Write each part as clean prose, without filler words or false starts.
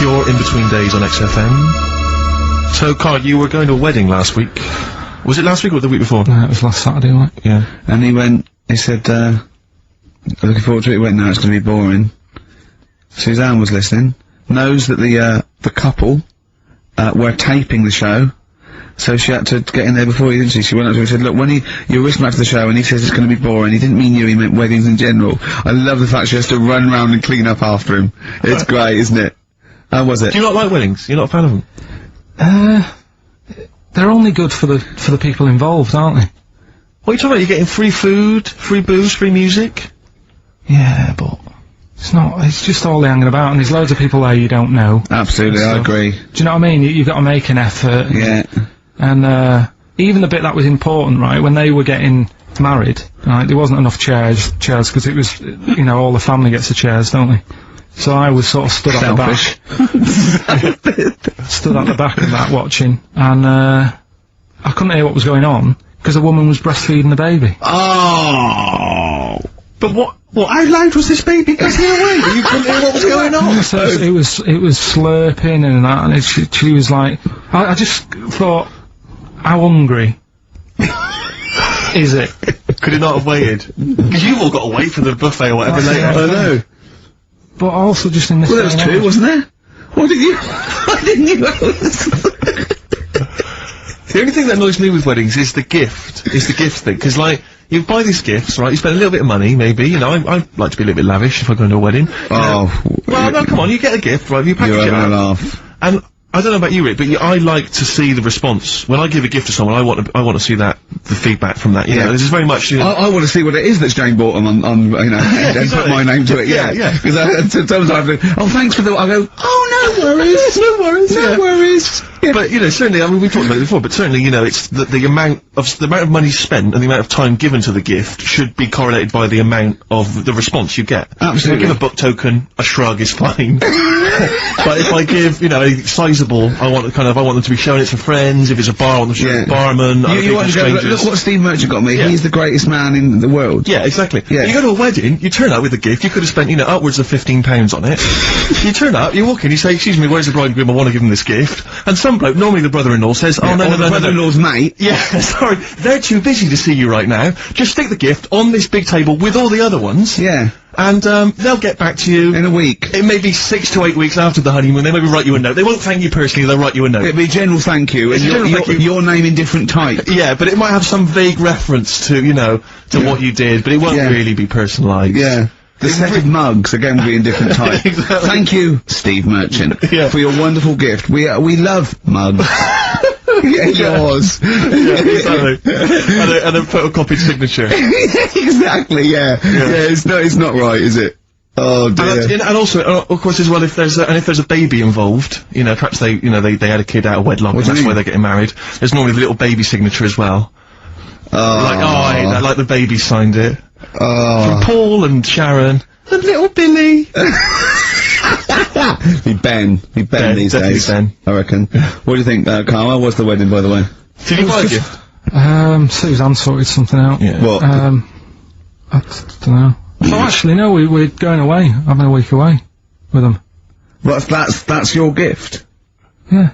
Cure in Between Days on XFM. So, Karl, you were going to a wedding last week. Was it last week or the week before? No, it was last Saturday, right? Yeah. And he said, looking forward to it. He went, no, it's gonna be boring. Suzanne was listening, knows that the couple, were taping the show, so she had to get in there before you, didn't she? She went up to him and said, look, when you're listening back to the show and he says it's gonna be boring, he didn't mean you, he meant weddings in general. I love the fact she has to run round and clean up after him. It's great, isn't it? How was it? Do you not like weddings? You're not a fan of them? They're only good for the people involved, aren't they? What are you talking about? You're getting free food, free booze, free music? Yeah, but it's just all hanging about, and there's loads of people there you don't know. Absolutely, I agree. Do you know what I mean? You've got to make an effort. Yeah. And, even the bit that was important, right, when they were getting married, right, there wasn't enough chairs, because it was, you know, all the family gets the chairs, don't they? So I was sort of stood at the back. Stood at the back of that watching, and, I couldn't hear what was going on, because the woman was breastfeeding the baby. Oh! But how loud was this baby getting away? You couldn't hear what was going on? So it was slurping and that, and she was like, I just thought, how hungry is it? Could it not have waited? Because you've all got to wait for the buffet or whatever later. I know. But also just in this. Well, there was two, wasn't there? Why didn't you? The only thing that annoys me with weddings is the gift. Is the gift thing. Because, like, you buy these gifts, right, you spend a little bit of money, maybe, you know, I'd like to be a little bit lavish if I go to a wedding. Oh. Well, no, come on, you get a gift, right, you package it up. You're having a laugh. And I don't know about you, Rick, but I like to see the response. When I give a gift to someone, I want to see the feedback from that, you know, this is very much, you know, I want to see what it is that's Jane bought them on, you know, and put my name to it, yeah. Because sometimes I have to, oh, thanks for the, I go, oh, no worries, no worries. Yeah. But, you know, certainly, I mean, we've talked about it before, but certainly, you know, it's the amount of money spent and the amount of time given to the gift should be correlated by the amount of the response you get. Absolutely. If I give a book token, a shrug is fine. But if I give, you know, a sizable, I want them to be showing it to friends. If it's a bar, I want them to show it to the barman. You want to go, look what Steve Merchant got me. Yeah. He's the greatest man in the world. Yeah, exactly. Yeah. You go to a wedding, you turn up with a gift, you could have spent, you know, upwards of £15 on it. You turn up, you walk in, you say, excuse me, where's the bride and groom, I want to give them this gift. And some bloke, normally the brother-in-law says, oh, no, the brother-in-law's mate. Yeah, sorry, they're too busy to see you right now. Just stick the gift on this big table with all the other ones. Yeah. And, they'll get back to you. In a week. It may be 6 to 8 weeks after the honeymoon, they maybe write you a note. They won't thank you personally, they'll write you a note. It'll be a general thank you, and your name in different type. Yeah, but it might have some vague reference to, you know, to what you did, but it won't really be personalised. Yeah. The set of mugs, again, will be in different type. Exactly. Thank you, Steve Merchant, for your wonderful gift. We love mugs. Yeah, yours. Yeah, exactly. and a photocopied signature. Exactly, yeah. It's not right, is it? Oh dear. And also, of course, as well, if there's a baby involved, you know, perhaps they had a kid out of wedlock, and that's why they're getting married. There's normally the little baby signature as well. I hate that, like the baby signed it. From Paul and Sharon, and little Billy. Be Ben these days, Ben. I reckon. What do you think, Karl? How was the wedding, by the way? Did you buy a gift? Suzanne sorted something out. Yeah. What? I don't know. Oh, actually, no, we're going away, having a week away with them. Well, that's your gift? Yeah.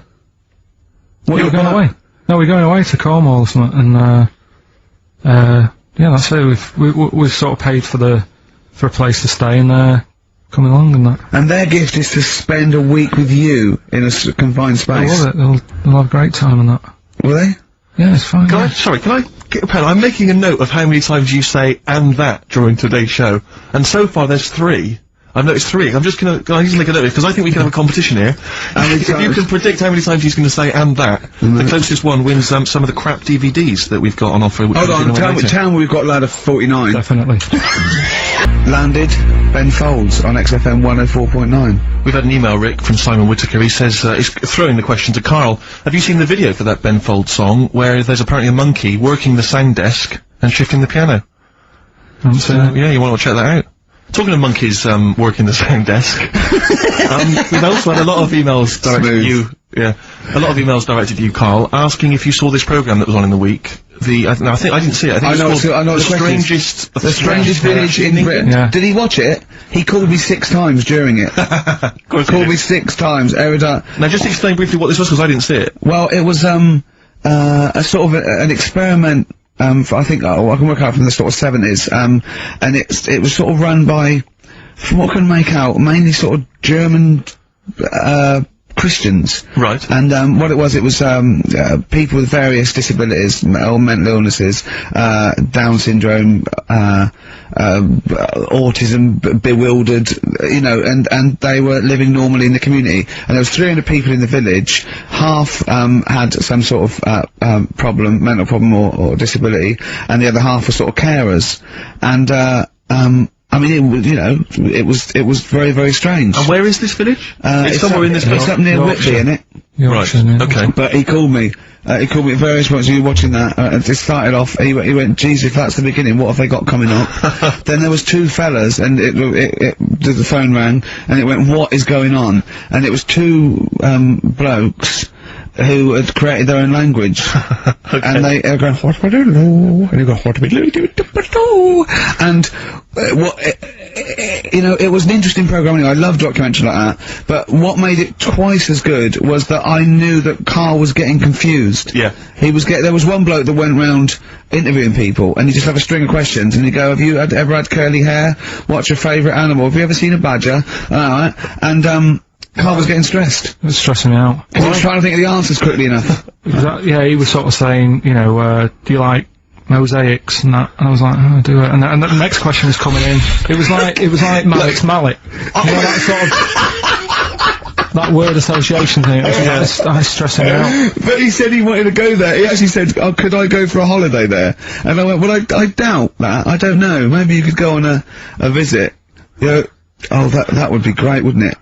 What, we're going away? No, we're going away to Cornwall or something, and, yeah, that's it. We've sort of paid for a place to stay and, come along and that. And their gift is to spend a week with you in a confined space. I love it. They'll have a great time and that. Will they? Yeah, it's fine. Can I get a pen? I'm making a note of how many times you say "and that" during today's show, and so far there's 3. I've noticed 3. I'm just gonna make a note of it, because I think we can have a competition here. And if you can predict how many times he's gonna say "and that," the closest one wins some of the crap DVDs that we've got on offer. Hold on, tell me we've got a lad of 49. Definitely. Landed Ben Folds on XFM 104.9. We've had an email, Rick, from Simon Whittaker. He says, he's throwing the question to Karl. Have you seen the video for that Ben Folds song, where there's apparently a monkey working the sound desk and shifting the piano? Yeah, you want to check that out? Talking of monkeys, working the sound desk, we've also had a lot of emails directed at you Yeah. A lot of emails directed to you, Karl, asking if you saw this programme that was on in the week. I think I didn't see it. I think I know the strangest village in Britain. Yeah. Did he watch it? He called me 6 times during it. Of course Called me 6 times every time. Now just explain briefly what this was, because I didn't see it. Well, it was a sort of an experiment. I think I can work out from the sort of 70s. And it was sort of run by, from what I can make out, mainly sort of German Christians. Right. And what it was people with various disabilities or mental illnesses, Down syndrome, autism, bewildered, you know, and they were living normally in the community. And there was 300 people in the village. Half had some sort of problem, mental problem or disability, and the other half were sort of carers. And I mean, it was, you know, it was very, very strange. And where is this village? It's somewhere in this village. It's up near Whitby, innit? Right, okay. But he called me at various points. You were watching that, and it started off. He went, "Geez, if that's the beginning, what have they got coming up?" Then there was 2 fellas, and the phone rang, and it went, "What is going on?" And it was 2 blokes who had created their own language. Okay. And they are going, "What do I do?" And you go, "What do we do?" And you know, it was an interesting program. Anyway, I love documentaries like that. But what made it twice as good was that I knew that Karl was getting confused. Yeah. There was one bloke that went round interviewing people, and he just have a string of questions, and he'd go, "Have you ever had curly hair? What's your favourite animal? Have you ever seen a badger?" And Karl was getting stressed. It was stressing me out. He was trying to think of the answers quickly enough. Yeah, he was sort of saying, you know, do you like mosaics and that? And I was like, oh, I do it. And the next question was coming in. It was like Malik's mallet. You know, that sort of, that word association thing. It was stressing me out. But he said he wanted to go there. He actually said, "Oh, could I go for a holiday there?" And I went, "Well, I doubt that. I don't know. Maybe you could go on a visit." You know, oh, that would be great, wouldn't it?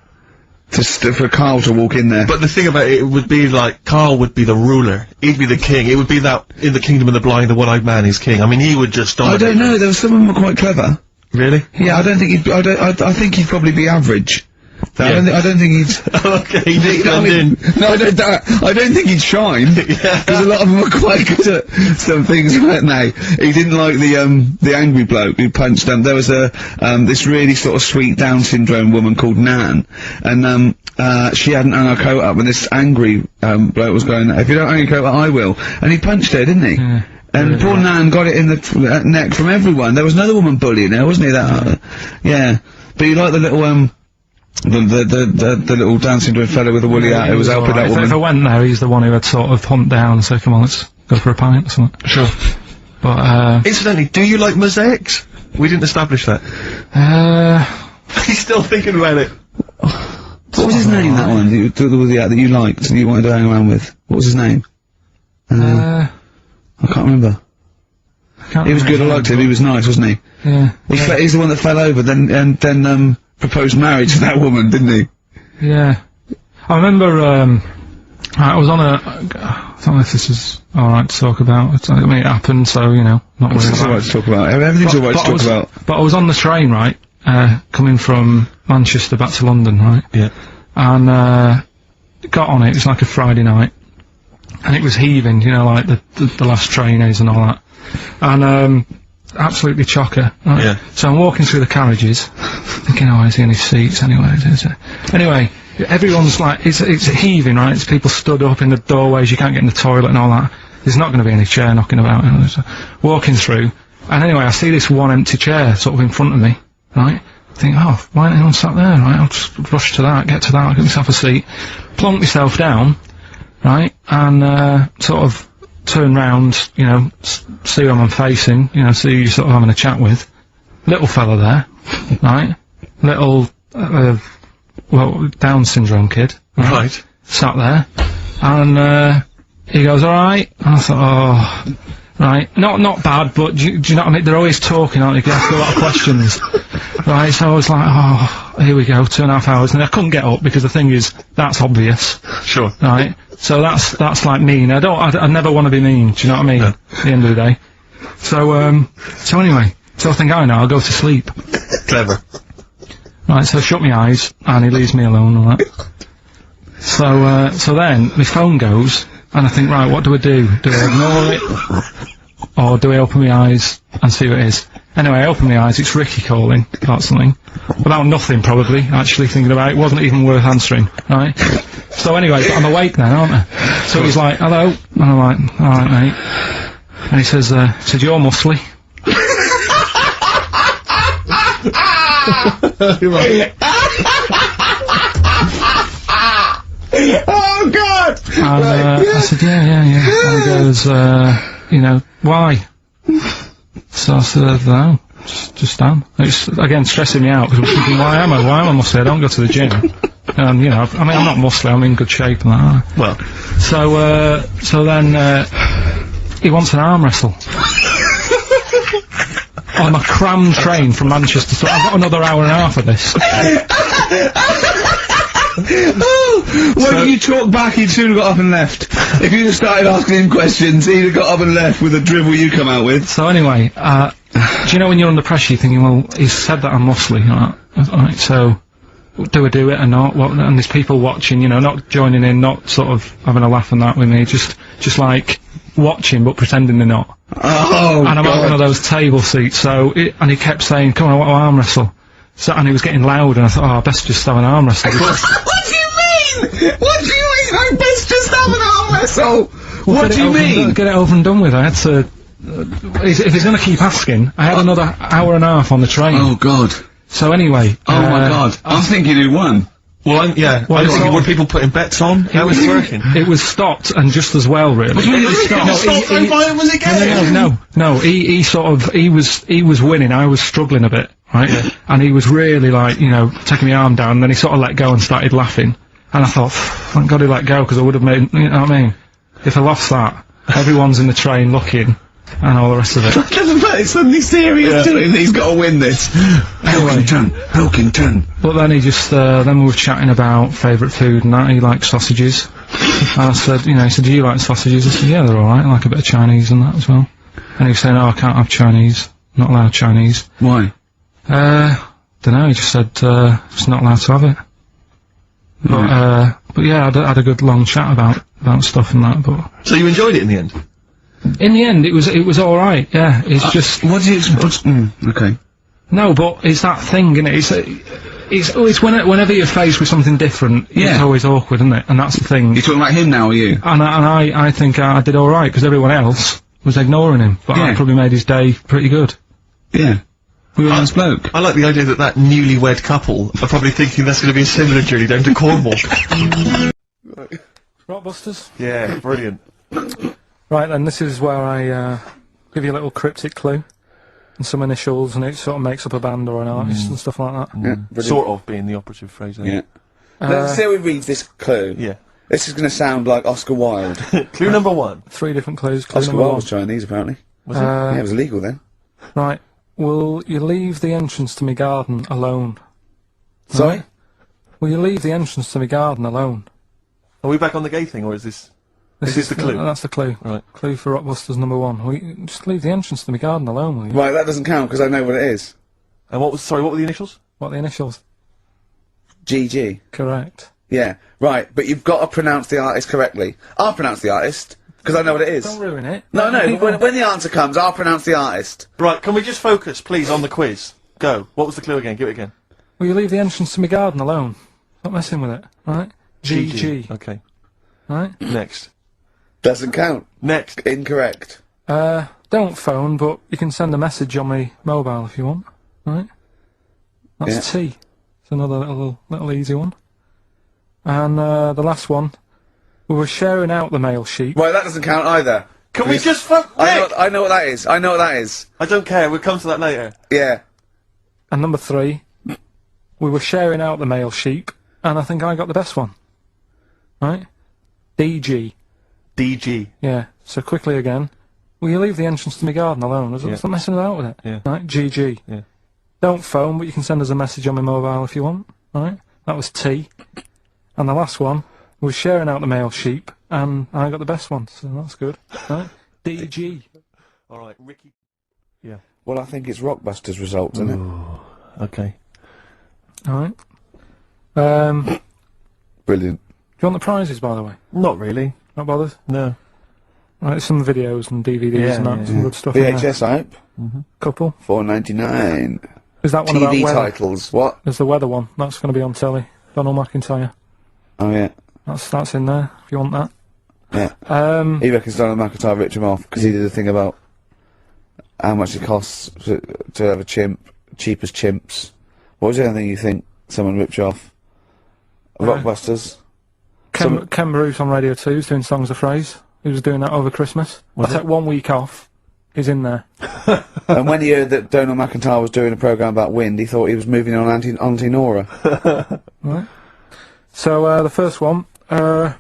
For Karl to walk in there. But the thing about it would be like, Karl would be the ruler. He'd be the king. It would be that, in the kingdom of the blind, the one-eyed man is king. I mean, he would just dominate. I don't know, there was some of them were quite clever. Really? Yeah, I don't think he'd, I think he'd probably be average. Yeah. I don't think he'd... Okay, he'd blend in. No, I don't think he'd shine. Because a lot of them were quite good at some things, weren't they? He didn't like the angry bloke who punched them. There was this really sort of sweet Down syndrome woman called Nan, and she hadn't hung her coat up, and this angry bloke was going, "If you don't hang your coat up, I will." And he punched her, didn't he? Yeah. And poor Nan got it in the neck from everyone. There was another woman bullying her, wasn't he? Yeah. But you like the little the little Down syndrome fellow with the woolly hat who was helping that woman. If I went there, he's the one who had sort of humped down and said, "Come on, let's go for a pint or something." Sure. But incidentally, do you like mosaics? We didn't establish that. He's still thinking about it. What was his name, that one, that you liked and you wanted to hang around with? What was his name? I can't remember. He was good, I liked him, he was nice, wasn't he? Yeah. He's the one that fell over, then proposed marriage to that woman, didn't he? Yeah. I remember, I was on I don't know if this is alright to talk about. I mean, it happened, so, you know, not worried It's about alright to talk about. Everything's alright to talk about. But I was on the train, right, coming from Manchester back to London, right? Yeah. And, got on it was like a Friday night. And it was heaving, you know, like the last train is and all that. And, absolutely chocker. Right? Yeah. So I'm walking through the carriages, thinking, oh, is there any seats anyway? Anyway, everyone's like, it's heaving, right? It's people stood up in the doorways, you can't get in the toilet and all that. There's not going to be any chair knocking about. You know, so walking through, and anyway, I see this one empty chair sort of in front of me, right? I think, oh, why ain't anyone sat there, right? I'll just rush to that, get to that, I'll get myself a seat, plonk myself down, right? And, sort of turn round, you know, see who I'm facing, you know, see who you're sort of having a chat with. Little fella there, right? Little, well, Down syndrome kid. Right. Sat there. And, he goes, alright? And I thought, oh, right. Not bad, but do you know what I mean? They're always talking, aren't they? You ask a lot of questions. Right, so I was like, oh, here we go, 2.5 hours. And I couldn't get up because the thing is, that's obvious. Sure. Right? So that's like mean. I never want to be mean, do you know what I mean? No. At the end of the day. So anyway, so I think I know, I'll go to sleep. Clever. Right, so I shut my eyes, and he leaves me alone and that. So then my phone goes, and I think, right, what do I do? Do I ignore it, or do I open my eyes and see what it is? Anyway, I open my eyes. It's Ricky calling about something, about nothing probably. Actually thinking about it, wasn't even worth answering. Right. So anyway, but I'm awake now, aren't I? So he's like, "Hello," and I'm like, "All right, mate." And he says, "You're muscly." Oh God! And I said, yeah. And he goes, you know, why? So I said, no, just am. It's, again, stressing me out, because I'm thinking, why am I muscly? I don't go to the gym. And, you know, I mean, I'm not muscly, I'm in good shape and that. Well. So then, he wants an arm wrestle. On a cram train from Manchester, so I've got another hour and a half of this. When you talk back, he'd soon have got up and left. If you'd have started asking him questions, he'd have got up and left with the drivel you come out with. So anyway, do you know when you're under pressure, you're thinking, well, he's said that I'm muscly, alright, so do I do it or not? What, and there's people watching, you know, not joining in, not sort of having a laugh and that with me, just like watching but pretending they're not. Oh, and I'm God. at one of those table seats, and he kept saying, come on, I want to arm wrestle. So, and he was getting loud, and I thought, oh, I best just have an arm wrestle. What do you mean? What do you mean? I best just have an arm wrestle. Well, what do you mean? Get it over and done with. I had to. If he's going to keep asking, I had another hour and a half on the train. Oh God. So anyway. Oh my God. I'm thinking who won. Well, I'm thinking, were people putting bets on? How was it working? It was stopped, and just as well, really. Was it going? No. He was winning. I was struggling a bit, right? Yeah. And he was really like, you know, taking my arm down. And then he sort of let go and started laughing. And I thought, thank God he let go, because I would have made, you know what I mean? If I lost that, everyone's in the train looking, and all the rest of it. It's suddenly serious to him. He's got to win this. Pilkington. But then he just, then we were chatting about favourite food and that. He likes sausages. And I said, you know, he said, do you like sausages? I said, yeah, they're alright. I like a bit of Chinese and that as well. And he was saying, oh, I can't have Chinese. Not allowed Chinese. Why? Dunno, he just said, just not allowed to have it. But yeah, I had a good long chat about stuff and that, but... So you enjoyed it in the end? In the end, it was alright, yeah. It's just... What do you... okay. No, but it's that thing, innit? It's whenever you're faced with something different, it's always awkward, isn't it? And that's the thing. You're talking about him now, are you? And I think I did alright, because everyone else was ignoring him. But I probably made his day pretty good. Yeah. We were a nice bloke. I like the idea that newlywed couple are probably thinking that's going to be a similar journey down to Cornwall. Rockbusters? Yeah, brilliant. Right then, this is where I give you a little cryptic clue and some initials, and it sort of makes up a band or an artist and stuff like that. Yeah, sort of being the operative phrase there. Yeah. Let's see how he reads this clue. Yeah. This is going to sound like Oscar Wilde. Clue number 1. 3 different clues. Clue Oscar number Wilde 1. was Chinese, apparently. Was it? Yeah, it was illegal then. Right. Will you leave the entrance to my garden alone? Sorry? Right? Will you leave the entrance to my garden alone? Are we back on the gay thing, or is this... This is the clue? That's the clue. Right. Clue for Rockbusters number 1. Will you just leave the entrance to my garden alone, will you? Right, that doesn't count, because I know what it is. And what were the initials? What are the initials? GG. Correct. Yeah, right, but you've got to pronounce the artist correctly. I'll pronounce the artist, because I know what it is. Don't ruin it. No, when the answer comes, I'll pronounce the artist. Right, can we just focus, please, on the quiz? Go. What was the clue again? Give it again. Will you leave the entrance to my garden alone? Stop messing with it, right? GG. Okay. Right? Next. Doesn't count. Next. Incorrect. Don't phone, but you can send a message on my mobile if you want, right? That's T. It's another little easy one. And the last one, we were sharing out the mail sheet. Right, that doesn't count either. Can we just fuck? I know what that is. I know what that is. I don't care. We'll come to that later. Yeah. And number 3, we were sharing out the male sheep, and I think I got the best one. Right? DG. DG. Yeah. So quickly again. Will you leave the entrance to my garden alone? Stop messing about with it. Yeah. Right? GG. Yeah. Don't phone, but you can send us a message on my mobile if you want. Right? That was T. And the last one was sharing out the male sheep, and I got the best one, so that's good. Right? DG. Alright, Ricky. Yeah. Well, I think it's Rockbusters results, isn't it? Okay. Alright. Brilliant. you want the prizes, by the way? Not really. Not bothered? No. Right, some videos and DVDs and that, some good stuff in there. VHS, I hope. Couple. $4.99. Is that one about TV weather? titles. What? There's the weather one. That's going to be on telly. Donald McIntyre. Oh yeah. That's in there, if you want that. Yeah. He reckons Donald McIntyre ripped him off because he did a thing about how much it costs to have a chimp, cheap as chimps. What was the other thing you think someone ripped you off? Rockbusters. Ken Bruce on Radio 2 is doing Songs of Phrase. He was doing that over Christmas. I took 1 week off. He's in there. And when he heard that Donald McIntyre was doing a programme about wind, he thought he was moving on Auntie Nora. Right. So, the first one, will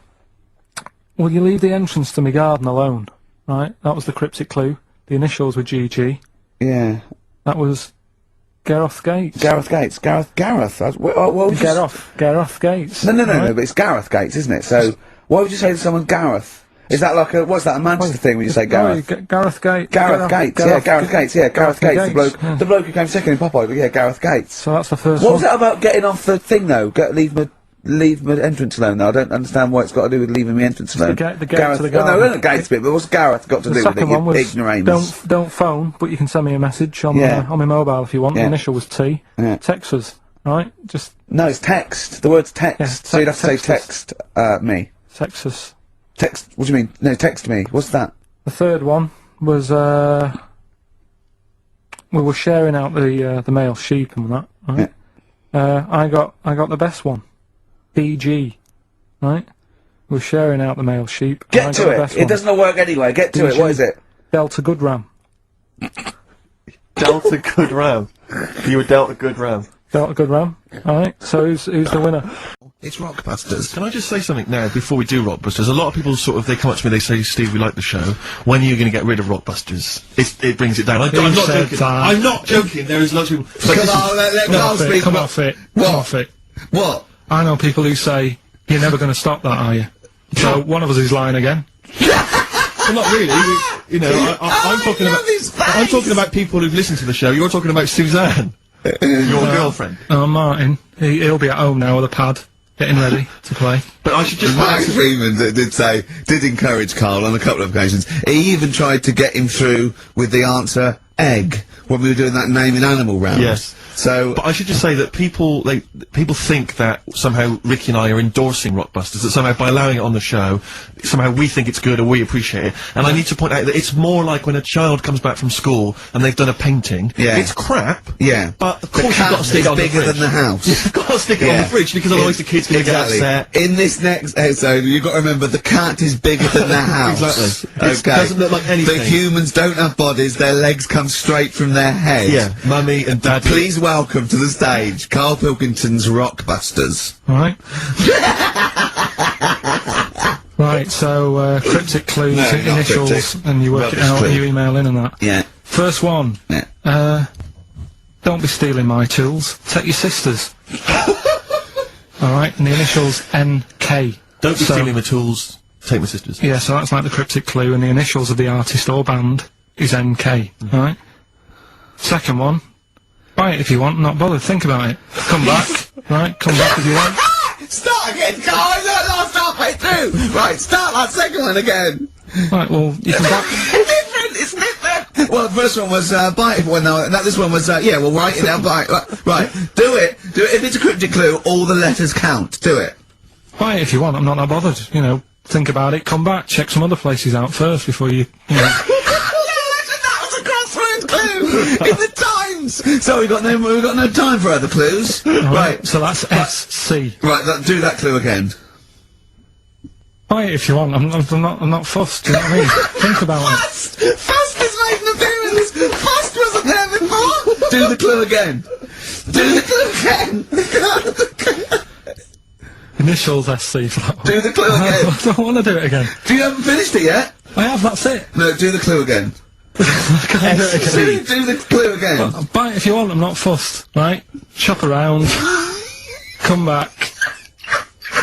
you leave the entrance to my garden alone? Right, that was the cryptic clue. The initials were GG. Yeah. That was Gareth Gates. Gareth Gates. Gareth. Gareth Gates. No, right? but it's Gareth Gates, isn't it? So, why would you say to someone Gareth? Is that like a, what's that, a Manchester thing when you say Gareth? Gareth Gates. Gareth Gates, Gareth Gates, the bloke who came second in Popeye, but yeah, Gareth Gates. So that's the first What one. was that about getting off the thing though? Leave my entrance alone though. I don't understand what it's got to do with leaving my entrance alone. The gate Gareth, to the well, garden. no, the gates bit, but what's Gareth got to do with it, second one you was ignoramus? don't phone, but you can send me a message on on my mobile if you want. Yeah. The initial was T. Yeah. Text us, right? Just No, it's text. The word's text. Yeah, So you'd have to say text, me. text us. Text, what do you mean? No, text me. What's that? The third one was we were sharing out the male sheep and that, right? Yeah. I got the best one. BG, right? We were sharing out the male sheep. and I Get got to the it. best It one. doesn't work anyway. Get to it. What is it? Delta Good Ram. Delta Good Ram. You were dealt a good ram. Delta Good Ram. Alright, so who's the winner? It's Rockbusters. Can I just say something now before we do Rockbusters? A lot of people they come up to me, they say, Steve, we like the show. When are you going to get rid of Rockbusters? It brings it down. I'm not joking. I'm not joking. There is lots of people. Come on, let Karl speak. Come off it. What? Come off it. What? I know people who say, you're never going to stop that, are you? So one of us is lying again. Well, not really. You know, I'm talking about people who've listened to the show. You're talking about Suzanne, your girlfriend. Oh, Martin. He'll be at home now with a pad, getting ready to play. But I should just. Max Freeman did encourage Karl on a couple of occasions. He even tried to get him through with the answer egg when we were doing that naming animal round. Yes. So, but I should just say that people think that somehow Ricky and I are endorsing Rockbusters, that somehow by allowing it on the show, somehow we think it's good or we appreciate it. And I need to point out that it's more like when a child comes back from school and they've done a painting. Yeah. It's crap. yeah. But of course you've got to stick it on the bigger fridge. than the house. You've got to stick it on the fridge because otherwise the kid's going to get upset. In this next episode, you've got to remember the cat is bigger than the house. Exactly. It Okay. doesn't look like anything. The humans don't have bodies, their legs come straight from their head. Yeah, mummy and daddy. Please welcome to the stage, Karl Pilkington's Rockbusters. Alright. Right, so, cryptic clues, No, not initials, cryptic. and you work it Rubbish out, clue. and you email in and that. Yeah. First one. Yeah. Don't be stealing my tools. Take your sister's. Alright, and the initials NK. Don't be stealing my tools. Take my sister's. Yeah, so that's like the cryptic clue, and the initials of the artist or band is NK. Alright? Second one. Buy it if you want, not bothered. Think about it. Come back. Right? Come back if you want. Start again, Karl! That last halfway through! Right, start that second one again! Right, well, you can back. It's different! Well, the first one was, buy it, well, no, this one was, yeah, well, write it down, buy it. Right, do it. If it's a cryptic clue, all the letters count. Do it. Buy it if you want, I'm not that bothered. You know, think about it, come back, check some other places out first before you know. That was a crossword clue! In the Times! So we've got no time for other clues. Right. So that's SC. Right, do that clue again. Buy it if you want, I'm not fussed, do you know what I mean? Think about it. Fast has made an appearance! Fast wasn't there before! Do the clue again. Do the clue again! Initials SC for that one. Do the clue again. I don't want to do it again. You haven't finished it yet? I have, that's it. No, do the clue again. Can't do it again. Do the clue again. Buy it if you want, I'm not fussed, right? Shop around, come back.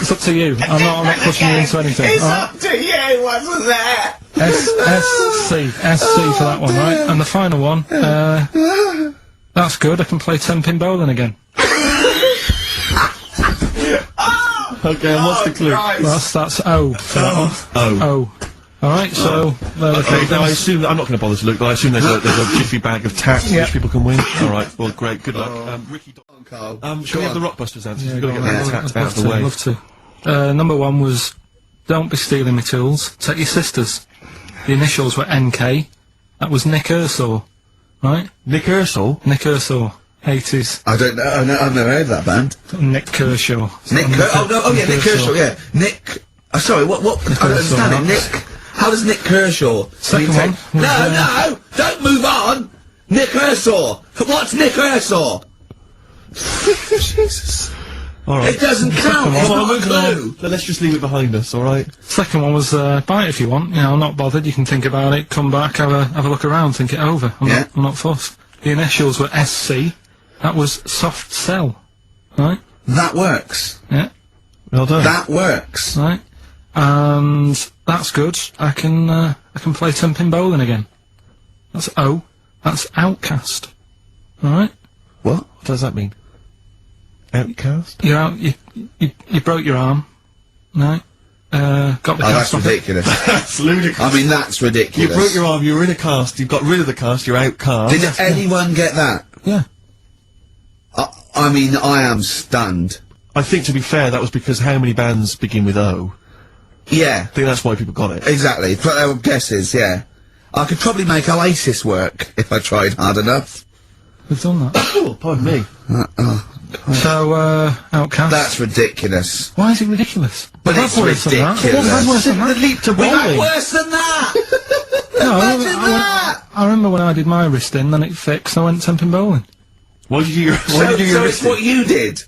It's up to you. I'm not pushing you into anything. It's alright? up to you, wasn't there? SC for that one, right? And the final one, that's good, I can play 10-pin bowling again. Okay, and what's the clue? That's O. For that one. Oh. Alright, so, there we go. Okay, now I assume, I'm not going to bother to look, but I assume there's a jiffy bag of tats Yeah. which people can win. Alright, well, great, good luck. Ricky, Carl. shall we have the Rockbusters answers? Yeah, We've got to get that tat out of the way. Love to. Number 1 was, don't be stealing my tools, take your sisters. The initials were NK. That was Nick Ursaw, right? Nick Ursaw? Nick Ursaw, 80s. I don't know, I've never heard of that band. Nick Kershaw. Nick Nick Kershaw, yeah. Nick, sorry, what, I don't understand it. Nick, how does Nick Kershaw? Second one. No, don't move on! Nick Ursaw! What's Nick Ursaw? Jesus. Alright. It doesn't count, it's not a clue! Let's just leave it behind us, alright? Second one was, buy it if you want. You know, I'm not bothered. You can think about it, come back, have a look around, think it over. I'm not fussed. The initials were SC. That was soft sell. Right? That works. Yeah. Well done. That works. Right. And that's good. I can play Tumpin' Bowling again. That's O. That's Outcast. Alright? What does that mean? Outcast? You're out, you broke your arm. Right? Got the That's cast off it. ridiculous. That's ludicrous. I mean, that's You ridiculous. broke your arm, you were in a cast, you got rid of the cast, you're outcast. Did anyone get that? Yeah. I mean, I am stunned. I think, to be fair, that was because how many bands begin with O? Yeah, I think that's why people got it. exactly. But they were guesses, yeah. I could probably make Oasis work if I tried hard enough. We've done that. Oh, pardon me. So, Outcast. That's ridiculous. Why is it ridiculous? But That's it's worse than that. ridiculous. That's worse than The that. leap to We had bowling. worse than that! No, Imagine that! I remember when I did my wrist in, then it fixed, I went Tumpin' Bowling. Why did you do So your it's what you did.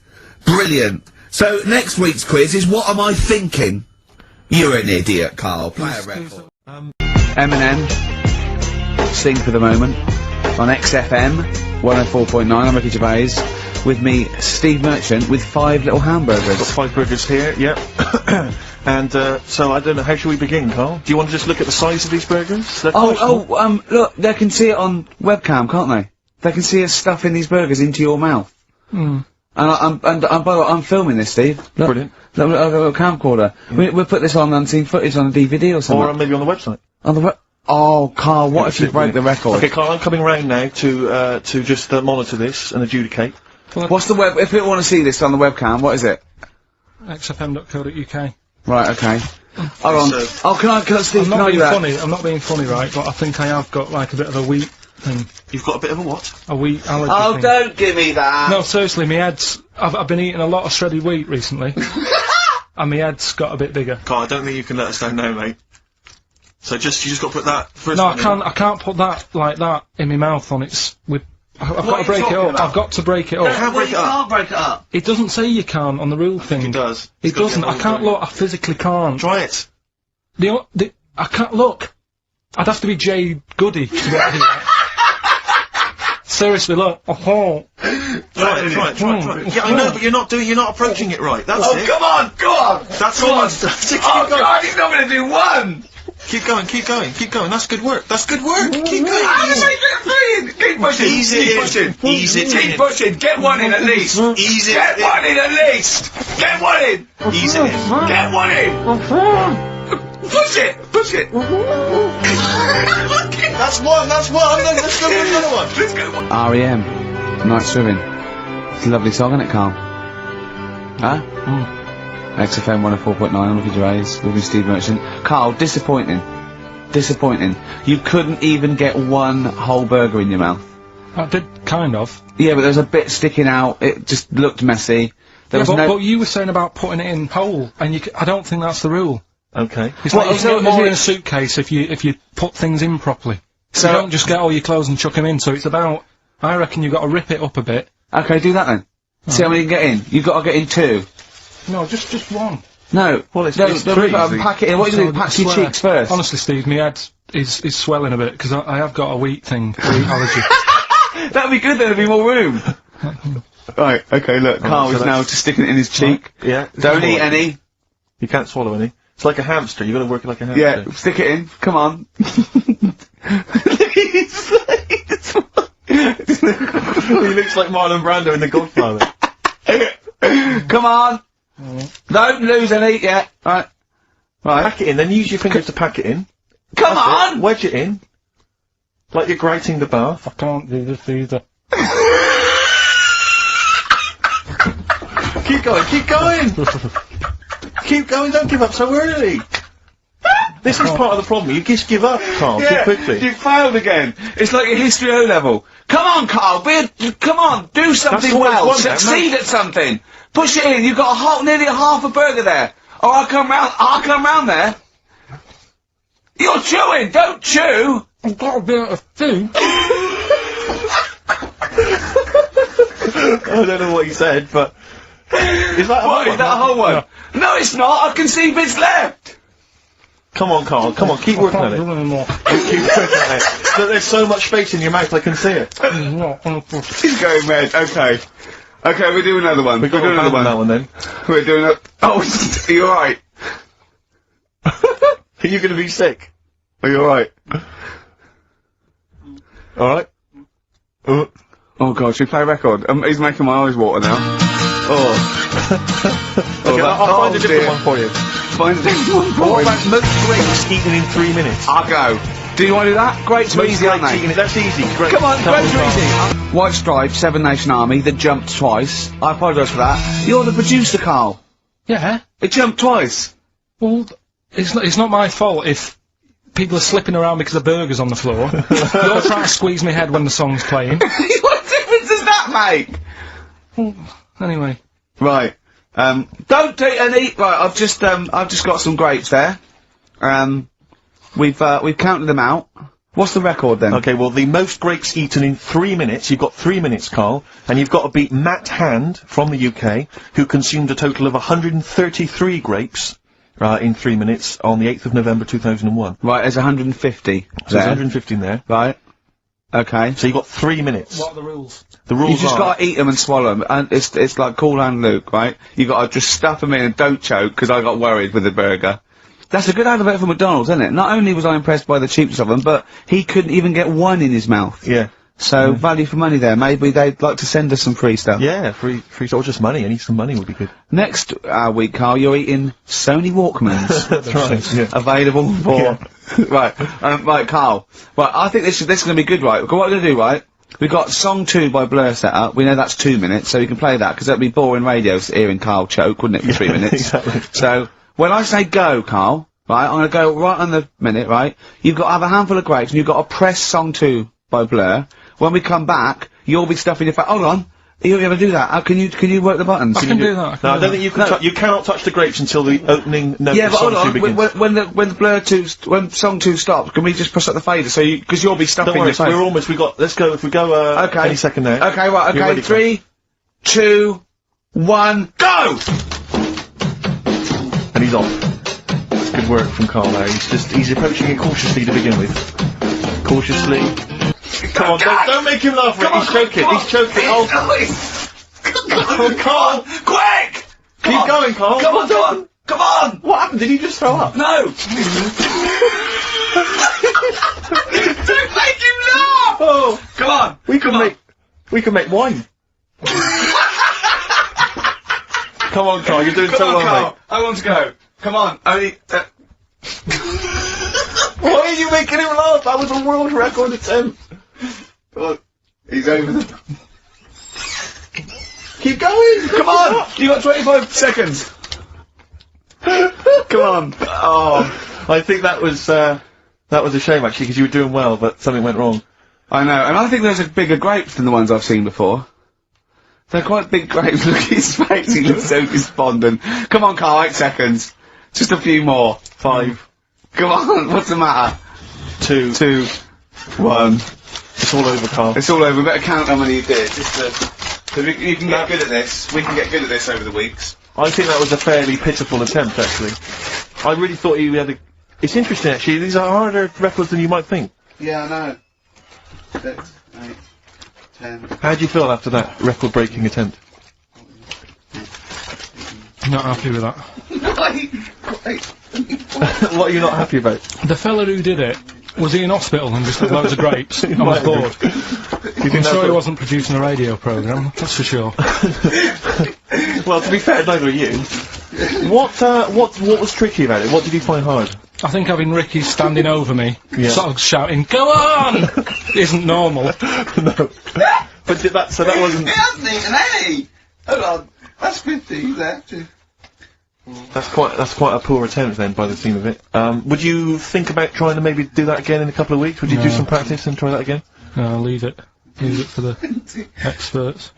Brilliant. So next week's quiz is what am I thinking? You're an idiot, Carl. Play a record. Eminem, Sing for the Moment, on XFM 104.9. I'm Ricky Gervais. With me, Steve Merchant, with 5 little hamburgers. Got 5 burgers here, yep. And, so I don't know, how should we begin, Carl? Do you want to just look at the size of these burgers? They're quite small. Look, they can see it on webcam, can't they? They can see us stuffing these burgers into your mouth. Hmm. And by the way, I'm filming this, Steve. Look, Brilliant. Look, I've got a camcorder. We'll put this on unseen footage on a DVD or something. Or maybe on the website. On the oh, Carl, what if you break the record? Okay, Carl, I'm coming round now to just monitor this and adjudicate. What's the web? If people want to see this on the webcam, what is it? xfm.co.uk. Right, okay. Hold on. So- Oh, can I, Steve, I'm can not I do being that? funny, I'm not being funny, right, but I think I have got, like, a bit of a wheat thing. You've got a bit of a what? A wheat allergy Oh, thing. don't give me that! No, seriously, my head's... I've been eating a lot of shredded wheat recently. And my head's got a bit bigger. Carl, I don't think you can let us down now, mate. So you just got to put that first No, one in. I can't put that, like that, in my mouth on its... I've got are to you break it talking up. about? I've got to break it up. Can't break it up. Can't break it up. It doesn't say you can on the rule thing. It does. It It's got to doesn't. be I on can't the- look. I physically can't. Try it. I can't look. I'd have to be Jay Goody to get to that. Seriously, look. Oh, Try it. Yeah, I know, but you're not approaching it right. That's Oh, it. come on, go on! That's Go all on. I'm saying. Oh, God, he's not going to do one! Keep going. That's good work. Keep going. How to make it three? Keep pushing. Ease it Keep in. pushing. Ease it Keep in. pushing. Get one in at least. Ease it Get in. one in at least. Get one in. Ease it in. Get one in. Push it. Push it. That's one. Let's go with another one. Let's go. R.E.M. Night Swimming. It's a lovely song, isn't it, Carl? Huh? XFM 104.9, I'm Ricky Gervais, with me, Steve Merchant. Carl, disappointing. You couldn't even get one whole burger in your mouth. I did kind of. Yeah, but there was a bit sticking out, it just looked messy. There was no... But you were saying about putting it in whole, and I don't think that's the rule. Okay. It's Well, like you so can get more is in it- a suitcase if you put things in properly. So- you don't just get all your clothes and chuck them in. So it's about. I reckon you've got to rip it up a bit. Okay, do that then. See how many you can get in. You've got to get in 2. No, just one. No. Well, it's don't pretty rip it up and easy. pack it in. What do you do? So, Pack your swear. cheeks first. Honestly, Steve, my head is swelling a bit because I have got a wheat thing, a wheat allergy. That'd be good, there'd be more room. Right, okay, look, Carl so is now just sticking it in his cheek. Yeah. Don't eat any. You can't swallow any. It's like a hamster. You got to work it like a hamster. Yeah, stick it in. Come on. He looks like Marlon Brando in The Godfather. Come on. Don't lose any yet. Right. Pack it in, then use your fingers to pack it in. Come on! Wedge it in. Like you're grating the bath. I can't do this either. Keep going, keep going! Keep going, don't give up so early! This is part of the problem, you just give up, Karl, too quickly. You failed again. It's like your history O level. Come on, Karl, come on, do something all it's well, one, succeed at something. Push it in, you've got nearly half a burger there. Oh, I'll come round there. You're chewing, don't chew! I've got a bit of food. I don't know what he said, but... Is that a whole one? No, it's not, I can see bits left. Come on, Karl, come on, keep working on it. Keep working on it. There's so much space in your mouth, I can see it. He's going red, okay. Okay, we'll do another one. We're doing another one. That one then. We're doing a... Oh, are you alright? Are you gonna be sick? Are you alright? Alright? Oh god, should we play a record? He's making my eyes water now. Oh. Okay, I'll find a different one for you. Find a different one for What you. about most grapes eaten in 3 minutes? I'll go. Do you want to do that? Grapes are easy, aren't they? That's easy. Great. Come on, grapes are easy. White Stripes, Seven Nation Army, that jumped twice. I apologise for that. You're the producer, Karl. Yeah. It jumped twice. Well, it's not my fault if people are slipping around because the burger's on the floor. You're trying to squeeze my head when the song's playing. What difference does that make? Well, anyway. Right. Don't do any. Right. I've just got some grapes there. We've counted them out. What's the record then? Okay, well, the most grapes eaten in 3 minutes, you've got 3 minutes, Karl, and you've got to beat Matt Hand from the UK, who consumed a total of 133 grapes, in 3 minutes on the 8th of November 2001. Right, there's 150. So there's 150 in there. Right. Okay. So you've got 3 minutes. What are the rules? The rules You just gotta eat them and swallow them, and it's like Cool Hand Luke, right? You gotta just stuff them in and don't choke, because I got worried with the burger. That's a good advert for McDonald's, isn't it? Not only was I impressed by the cheapness of them, but he couldn't even get one in his mouth. Yeah. So, value for money there. Maybe they'd like to send us some free stuff. Yeah, free, or just money. Any some money would be good. Next week, Karl, you're eating Sony Walkmans. That's right, yeah. Available for... Right, right, Karl. Right, I think this is gonna be good, right? What we're gonna do, right? We've got Song 2 by Blur set up. We know that's 2 minutes, so you can play that, because that'd be boring radio hearing Karl choke, wouldn't it, for 3 minutes? Exactly. So, when I say go, Karl, right, I'm gonna go right on the minute, right? You've got to have a handful of grapes, and you've got to press Song 2 by Blur. When we come back, you'll be stuffing your face. Hold on. You ever do that? How can you work the buttons? I can do that. No, I don't think you can. You cannot touch the grapes until the opening note Yeah, of but hold Song 2 on. begins. When the Blur 2, when Song 2 stops, can we just press up the fader? So because you'll be stuffing Don't worry, your face. we're almost. Let's go. If we go. Okay. Any second now. Okay, right. You're Okay. ready, 3, 2, 1, go! And he's off. Good work from Karl there. He's approaching it cautiously to begin with. Cautiously. Come on, don't make him laugh, Rick. He's choking. He's choking. Oh, Karl! Quick! Keep going, Karl. Come on! Come on! What happened? Did he just throw up? No! Don't make him laugh! Oh, Come on! we can make wine. Come on, Karl. You're doing so well, Karl. mate. I want to go. Come on. Only. Why are you making him laugh? That was a world record attempt. Come on. He's over the. Keep going. Come on! You got 25 seconds. Come on. Oh, I think that was a shame actually, because you were doing well, but something went wrong. I know, and I think those are bigger grapes than the ones I've seen before. They're quite big grapes. Look at his face, he looks so despondent. Come on, Karl, 8 seconds. Just a few more. 5. Come on, what's the matter? 2. 2, 1. It's all over, Karl. It's all over. We better count how many you did. Because you can get good at this. We can get good at this over the weeks. I think that was a fairly pitiful attempt, actually. I really thought you had a... It's interesting, actually. These are harder records than you might think. Yeah, I know. 6, 8, 10. How do you feel after that record-breaking attempt? Not happy with that. What are you not happy about? The fella who did it, was he in hospital and just had loads of grapes? I was bored. I'm sure he wasn't producing a radio programme, that's for sure. Well, to be fair, neither are you. What was tricky about it? What did you find hard? I think having Ricky standing over me, Yeah. sort of shouting, "Go on!" isn't normal. No. But that wasn't... It hasn't eaten any! Hold on. That's 50 left. That's quite a poor attempt then, by the theme of it. Would you think about trying to maybe do that again in a couple of weeks? Would you do some practice and try that again? No, leave it. Leave it for the experts.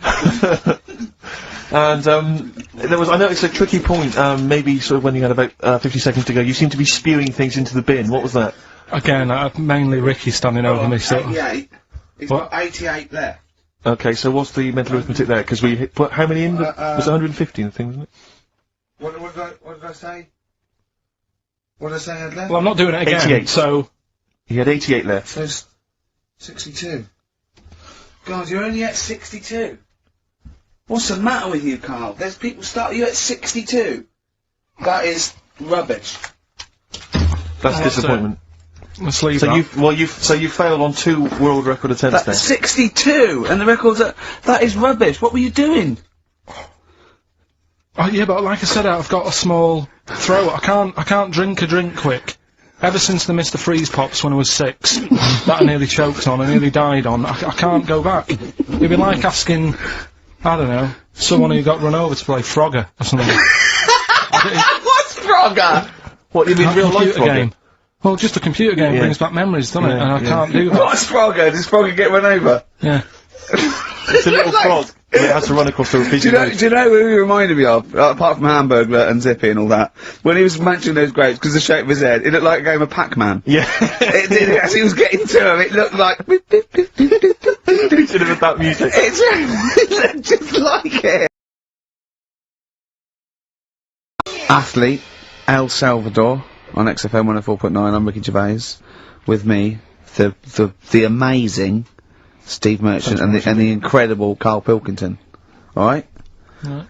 And I noticed a tricky point, maybe sort of when you had about 50 seconds to go, you seemed to be spewing things into the bin. What was that? Again, mainly Ricky standing over me, sort of. 88. He's What? got 88 left. Okay, so what's the mental arithmetic there? Because we put how many in? Was it 150 in the thing, wasn't it? What did I say? What did I say I had left? Well, I'm not doing it again, 88. so... He had 88 left. So it's 62. God, you're only at 62. What's the matter with you, Carl? There's people start you at 62. That is rubbish. That's disappointment. Let's leave So that. you failed on 2 world record attempts That's there. 62, and the record's at... That is rubbish. What were you doing? Oh, yeah, but like I said, I've got a small throat. I can't drink a drink quick. Ever since the Mr. Freeze Pops when I was 6, that I nearly choked on, I nearly died on, I can't go back. It'd be like asking, I don't know, someone who got run over to play Frogger or something. What's Frogger? What, you mean real life computer game. Well, just a computer game brings back memories, doesn't it? And I can't do that. What's Frogger? Does Frogger get run over? Yeah. It's a little frog. It has to run across the repeating Do you know who he reminded me of? Apart from Hamburglar and Zippy and all that. When he was mentioning those grapes, because the shape of his head, it looked like a game of Pac-Man. Yeah. It did, as he was getting to him, it looked like... You should have had that music. It looked just like it. Athlete, El Salvador, on XFM 104.9, I'm Ricky Gervais. With me, the amazing... Steve Merchant and the incredible Karl Pilkington. Alright?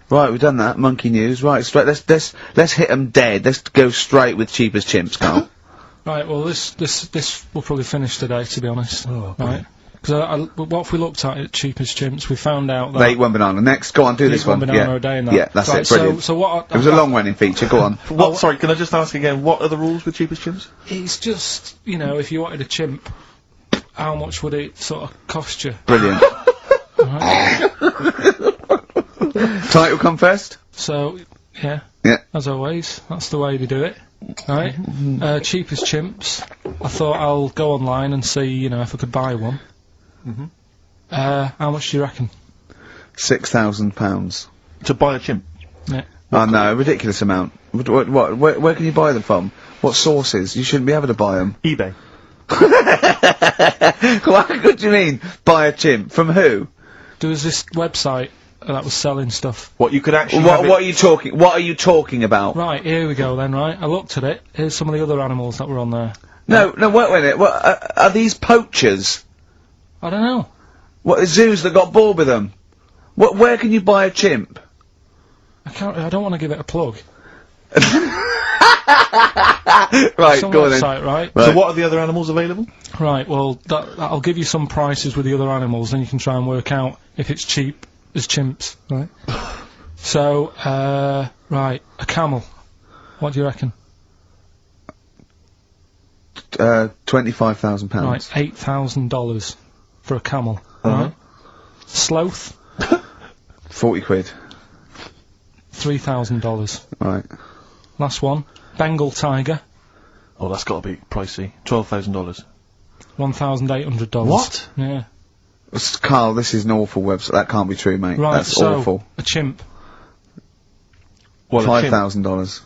Right, we've done that. Monkey news. Right, straight, let's hit them dead. Let's go straight with Cheap as Chimps, Karl. Right, well, this will probably finish today, to be honest. Right? Because what if we looked at Cheap as Chimps, we found out that... They eat one banana. Next, go on, do this one. One banana a day and that. Yeah, that's right, it, brilliant. So what... It was a long-running feature, go on. Sorry, can I just ask again, what are the rules with Cheapest Chimps? It's just, you know, if you wanted a chimp, how much would it sort of cost you? Brilliant. Right? Title come first? So, yeah. Yeah. As always, that's the way they do it. Right? Cheap as Chimps. I thought I'll go online and see, you know, if I could buy one. How much do you reckon? £6,000. To buy a chimp? Yeah. Oh no, ridiculous amount. Where can you buy them from? What sources? You shouldn't be able to buy them. eBay. What do you mean? Buy a chimp? From who? There was this website that was selling stuff. What, you could actually What are you talking about? Right, here we go then, right? I looked at it. Here's some of the other animals that were on there. No, wait a minute. What, are these poachers? I don't know. What, zoos that got bored with them? Where can you buy a chimp? I don't want to give it a plug. Right, Some go on then. website, right? So what are the other animals available? Right, well, I'll give you some prices with the other animals, then you can try and work out if it's cheap as chimps, right? So, right, a camel. What do you reckon? £25,000. Right, $8,000 for a camel, right? Sloth, 40 quid. $3,000. Right. Last one, Bengal tiger, Oh, that's got to be pricey. $12,000. $1,800. What? Yeah. Carl, this is an awful website. That can't be true, mate. Right, That's so, awful. a chimp, Well, a chimp, $5,000.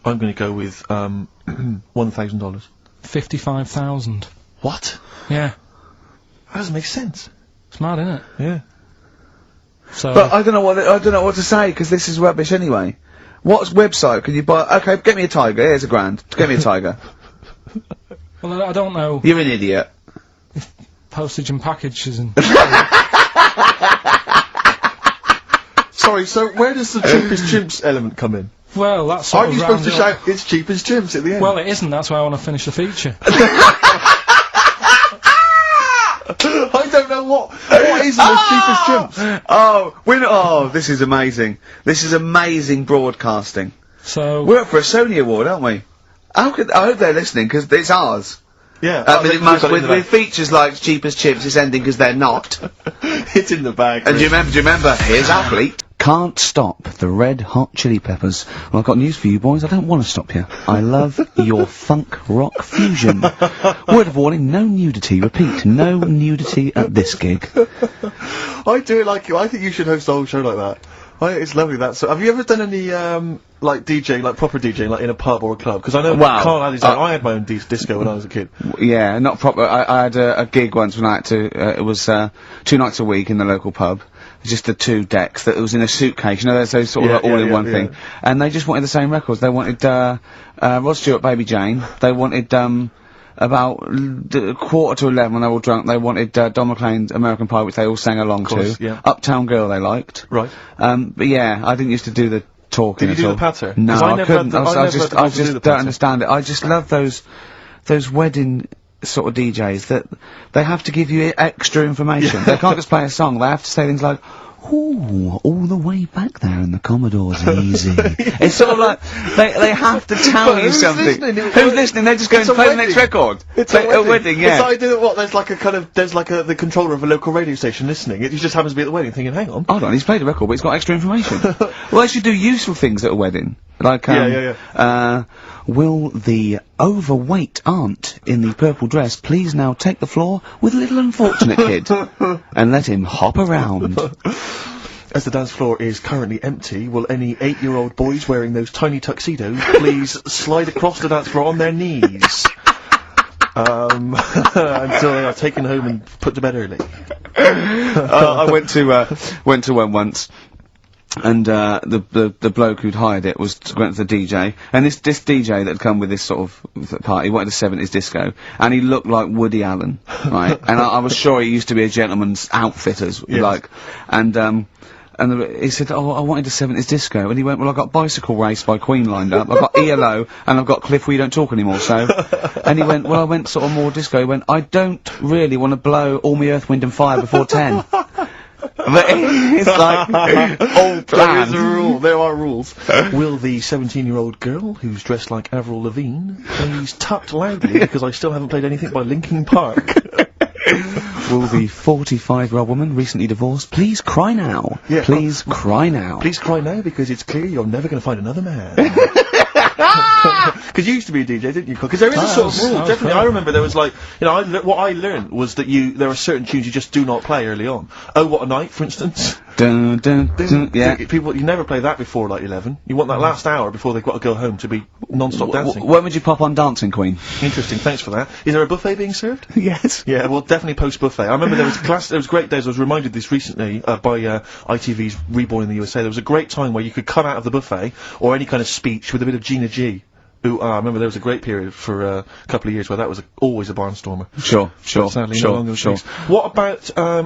I'm going to go with $1,000. $55,000. What? Yeah. That doesn't make sense. It's mad, isn't it? Yeah. So, But I don't know what to say because this is rubbish anyway. What website can you buy? Okay, get me a tiger. Here's £1,000. Get me a tiger. well, I don't know. You're an idiot. Postage and packages and... Sorry, so where does the cheapest chimps element come in? Well, that's sort Aren't of you supposed to rounded up. shout, it's cheapest chimps at the end? Well, it isn't, that's why I want to finish the feature. I don't know what is the cheapest chimps? Oh, this is amazing. This is amazing broadcasting. So We're up for a Sony award, aren't we? I hope they're listening, because it's ours. Yeah. I mean, with features like Cheap as Chips, it's ending because they're not. It's in the bag. And do you remember, here's Athlete. Can't stop the Red Hot Chili Peppers. Well, I've got news for you boys, I don't want to stop you. I love your funk rock fusion. Word of warning, no nudity. Repeat, no nudity at this gig. I do it like you. I think you should host a whole show like that. It's lovely that. So, have you ever done any like DJ, like proper DJ, like in a pub or a club? Because I know Karl had his own. I had my own disco when I was a kid. Yeah, not proper. I had a gig once when I had to. It was 2 nights a week in the local pub. Just the 2 decks that it was in a suitcase. You know, there's those sort of all-in-one thing. And they just wanted the same records. They wanted Rod Stewart, Baby Jane. They wanted about 11:15 when they were all drunk. They wanted Don McLean's American Pie, which they all sang along to. Yeah. Uptown Girl they liked. Right. But yeah, I didn't used to do the talking. Did you at do the all. patter? No, I couldn't. I just don't understand it. I just love those wedding sort of DJs that they have to give you extra information. They can't just play a song. They have to say things like, "Ooh, all the way back there in the Commodore's easy." It's sort of like they have to tell you something. Who's listening? They're just going to play the next record. It's a wedding, yeah. It's like there's like the controller of a local radio station listening. It just happens to be at the wedding, thinking, "Hang on, hold on, he's played a record, but he's got extra information." Well, they should do useful things at a wedding, like will the overweight aunt in the purple dress please now take the floor with little unfortunate kid and let him hop around. As the dance floor is currently empty, will any 8-year-old boys wearing those tiny tuxedos please slide across the dance floor on their knees until they are taken home and put to bed early? I went to one once. And the bloke who'd hired it went to the DJ, and this DJ that had come with this sort of party wanted a 70s disco, and he looked like Woody Allen, right? And I was sure he used to be a gentleman's outfitters, like, and he said, "Oh, I wanted a 70s disco," and he went, "Well, I've got Bicycle Race by Queen lined up, I've got ELO, and I've got Cliff We Don't Talk Anymore, so," and he went, "Well, I went sort of more disco." He went, "I don't really want to blow all my Earth, Wind and Fire before 10. But it's like all planned. There is a rule. There are rules. Will the 17-year-old girl who's dressed like Avril Lavigne please tut loudly because I still haven't played anything by Linkin Park? Will the 45-year-old woman recently divorced please cry now? Yeah, please cry now. Please cry now because it's clear you're never going to find another man. Because you used to be a DJ, didn't you? Because there is a sort of rule, definitely. I remember there was like, you know, what I learned was that there are certain tunes you just do not play early on. Oh, What a Night, for instance. Dun, dun, dun, yeah. People, you never play that before like 11. You want that last hour before they've got to go home to be non-stop dancing. When would you pop on Dancing Queen? Interesting, thanks for that. Is there a buffet being served? Yes. Yeah, well, definitely post-buffet. I remember there was great days. I was reminded of this recently by ITV's Reborn in the USA. There was a great time where you could come out of the buffet or any kind of speech with a bit of Gina G. I remember there was a great period for a couple of years where that was always a barnstormer. Sure. Sadly, no longer the case. What about,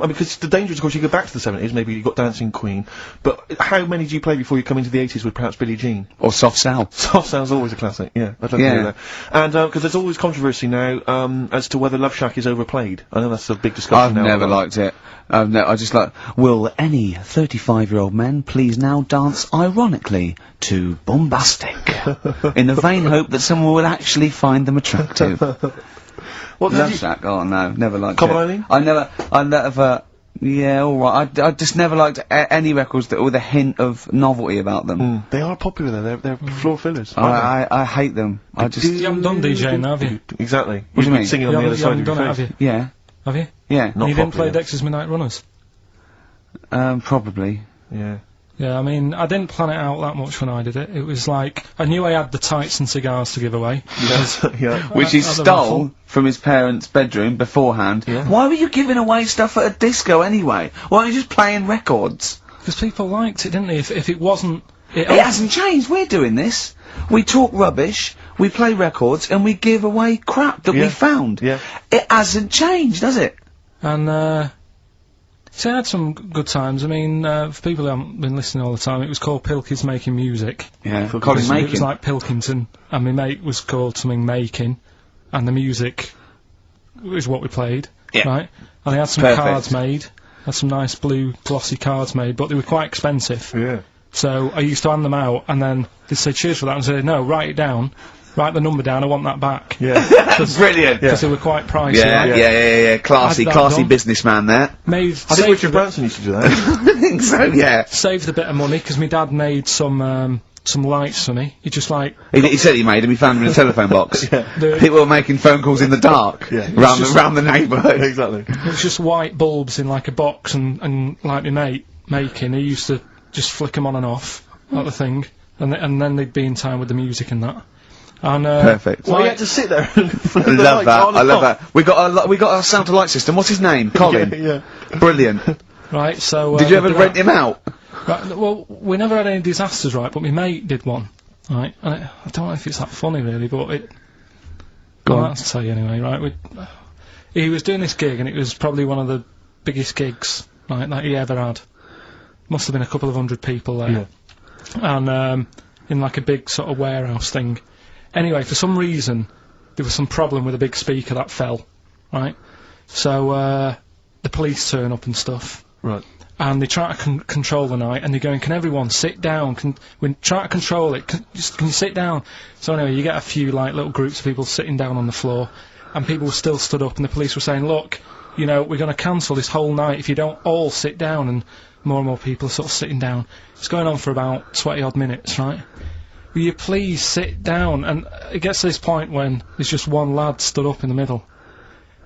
because the danger is, of course, you go back to the 70s, maybe you got Dancing Queen, but how many do you play before you come into the 80s with perhaps Billie Jean? Or Soft Cell. Soft Cell's always a classic, yeah. I don't know that. And, because there's always controversy now, as to whether Love Shack is overplayed. I know that's a big discussion now. I've never liked it. I just like, will any 35-year-old men please now dance ironically to Bombastic, in the vain hope that someone will actually find them attractive. What did Love you... Shack, oh no, never liked Come it. on, Eileen? I never, yeah, alright, I just never liked any records that with a hint of novelty about them. They are popular, they're floor fillers. I hate them. You haven't done DJing now, have you? Exactly. What do you mean? Singing on the other side of your face. Have you? Yeah. Have you? Yeah. Not you didn't play popular. Dexter's Midnight Runners? Probably. Yeah. Yeah, I mean, I didn't plan it out that much when I did it. It was like, I knew I had the tights and cigars to give away. Yeah. Which he at the stole raffle. from his parents' bedroom beforehand. Yeah. Why were you giving away stuff at a disco anyway? Why weren't you just playing records? Because people liked it, didn't they? If it wasn't... It hasn't changed, we're doing this. We talk rubbish, we play records, and we give away crap that we found. Yeah. It hasn't changed, has it? And, so I had some good times. I mean, for people who haven't been listening all the time, it was called Pilkins Making Music. Yeah, It was like Pilkington, and my mate was called something Making, and the music is what we played, right? And they had some cards made, had some nice blue glossy cards made, but they were quite expensive. Yeah. So I used to hand them out, and then they'd say cheers for that, and say, no, write it down. Write the number down, I want that back. Yeah. Brilliant. Because they were quite pricey. Yeah, right? yeah. Classy Had that classy done. businessman there. I think Richard Branson used to do that. I think so, yeah. Saved a bit of money, because my dad made some lights for me. He just like... He said he made them, he found them in a telephone box. The- People were making phone calls in the dark. Yeah. Round the neighbourhood. Exactly. It was just white bulbs in like a box, and like my mate making, he used to just flick them on and off, like the thing, and then they'd be in time with the music and that. And Perfect. Well, you had to sit there and flip I the love lights that. on I and love off. that. We got a sound to light system. What's his name? Colin. Yeah. Brilliant. right, so Did you ever we'd do rent that. him out? Right, well, we never had any disasters, right? But my mate did one, right? And I don't know if it's that funny, really, but it. Go Well, on. that's to tell you anyway, right? He was doing this gig, and it was probably one of the biggest gigs, right, that he ever had. Must have been a couple of hundred people there, and in like a big sort of warehouse thing. Anyway, for some reason, there was some problem with a big speaker that fell, right? So the police turn up and stuff. Right. And they try to control the night, and they're going, can everyone sit down? We try to control it. Can you sit down? So anyway, you get a few like little groups of people sitting down on the floor, and people were still stood up, and the police were saying, look, you know, we're going to cancel this whole night if you don't all sit down. And more people are sort of sitting down. It's going on for about 20 odd minutes, right? Will you please sit down? And it gets to this point when there's just one lad stood up in the middle.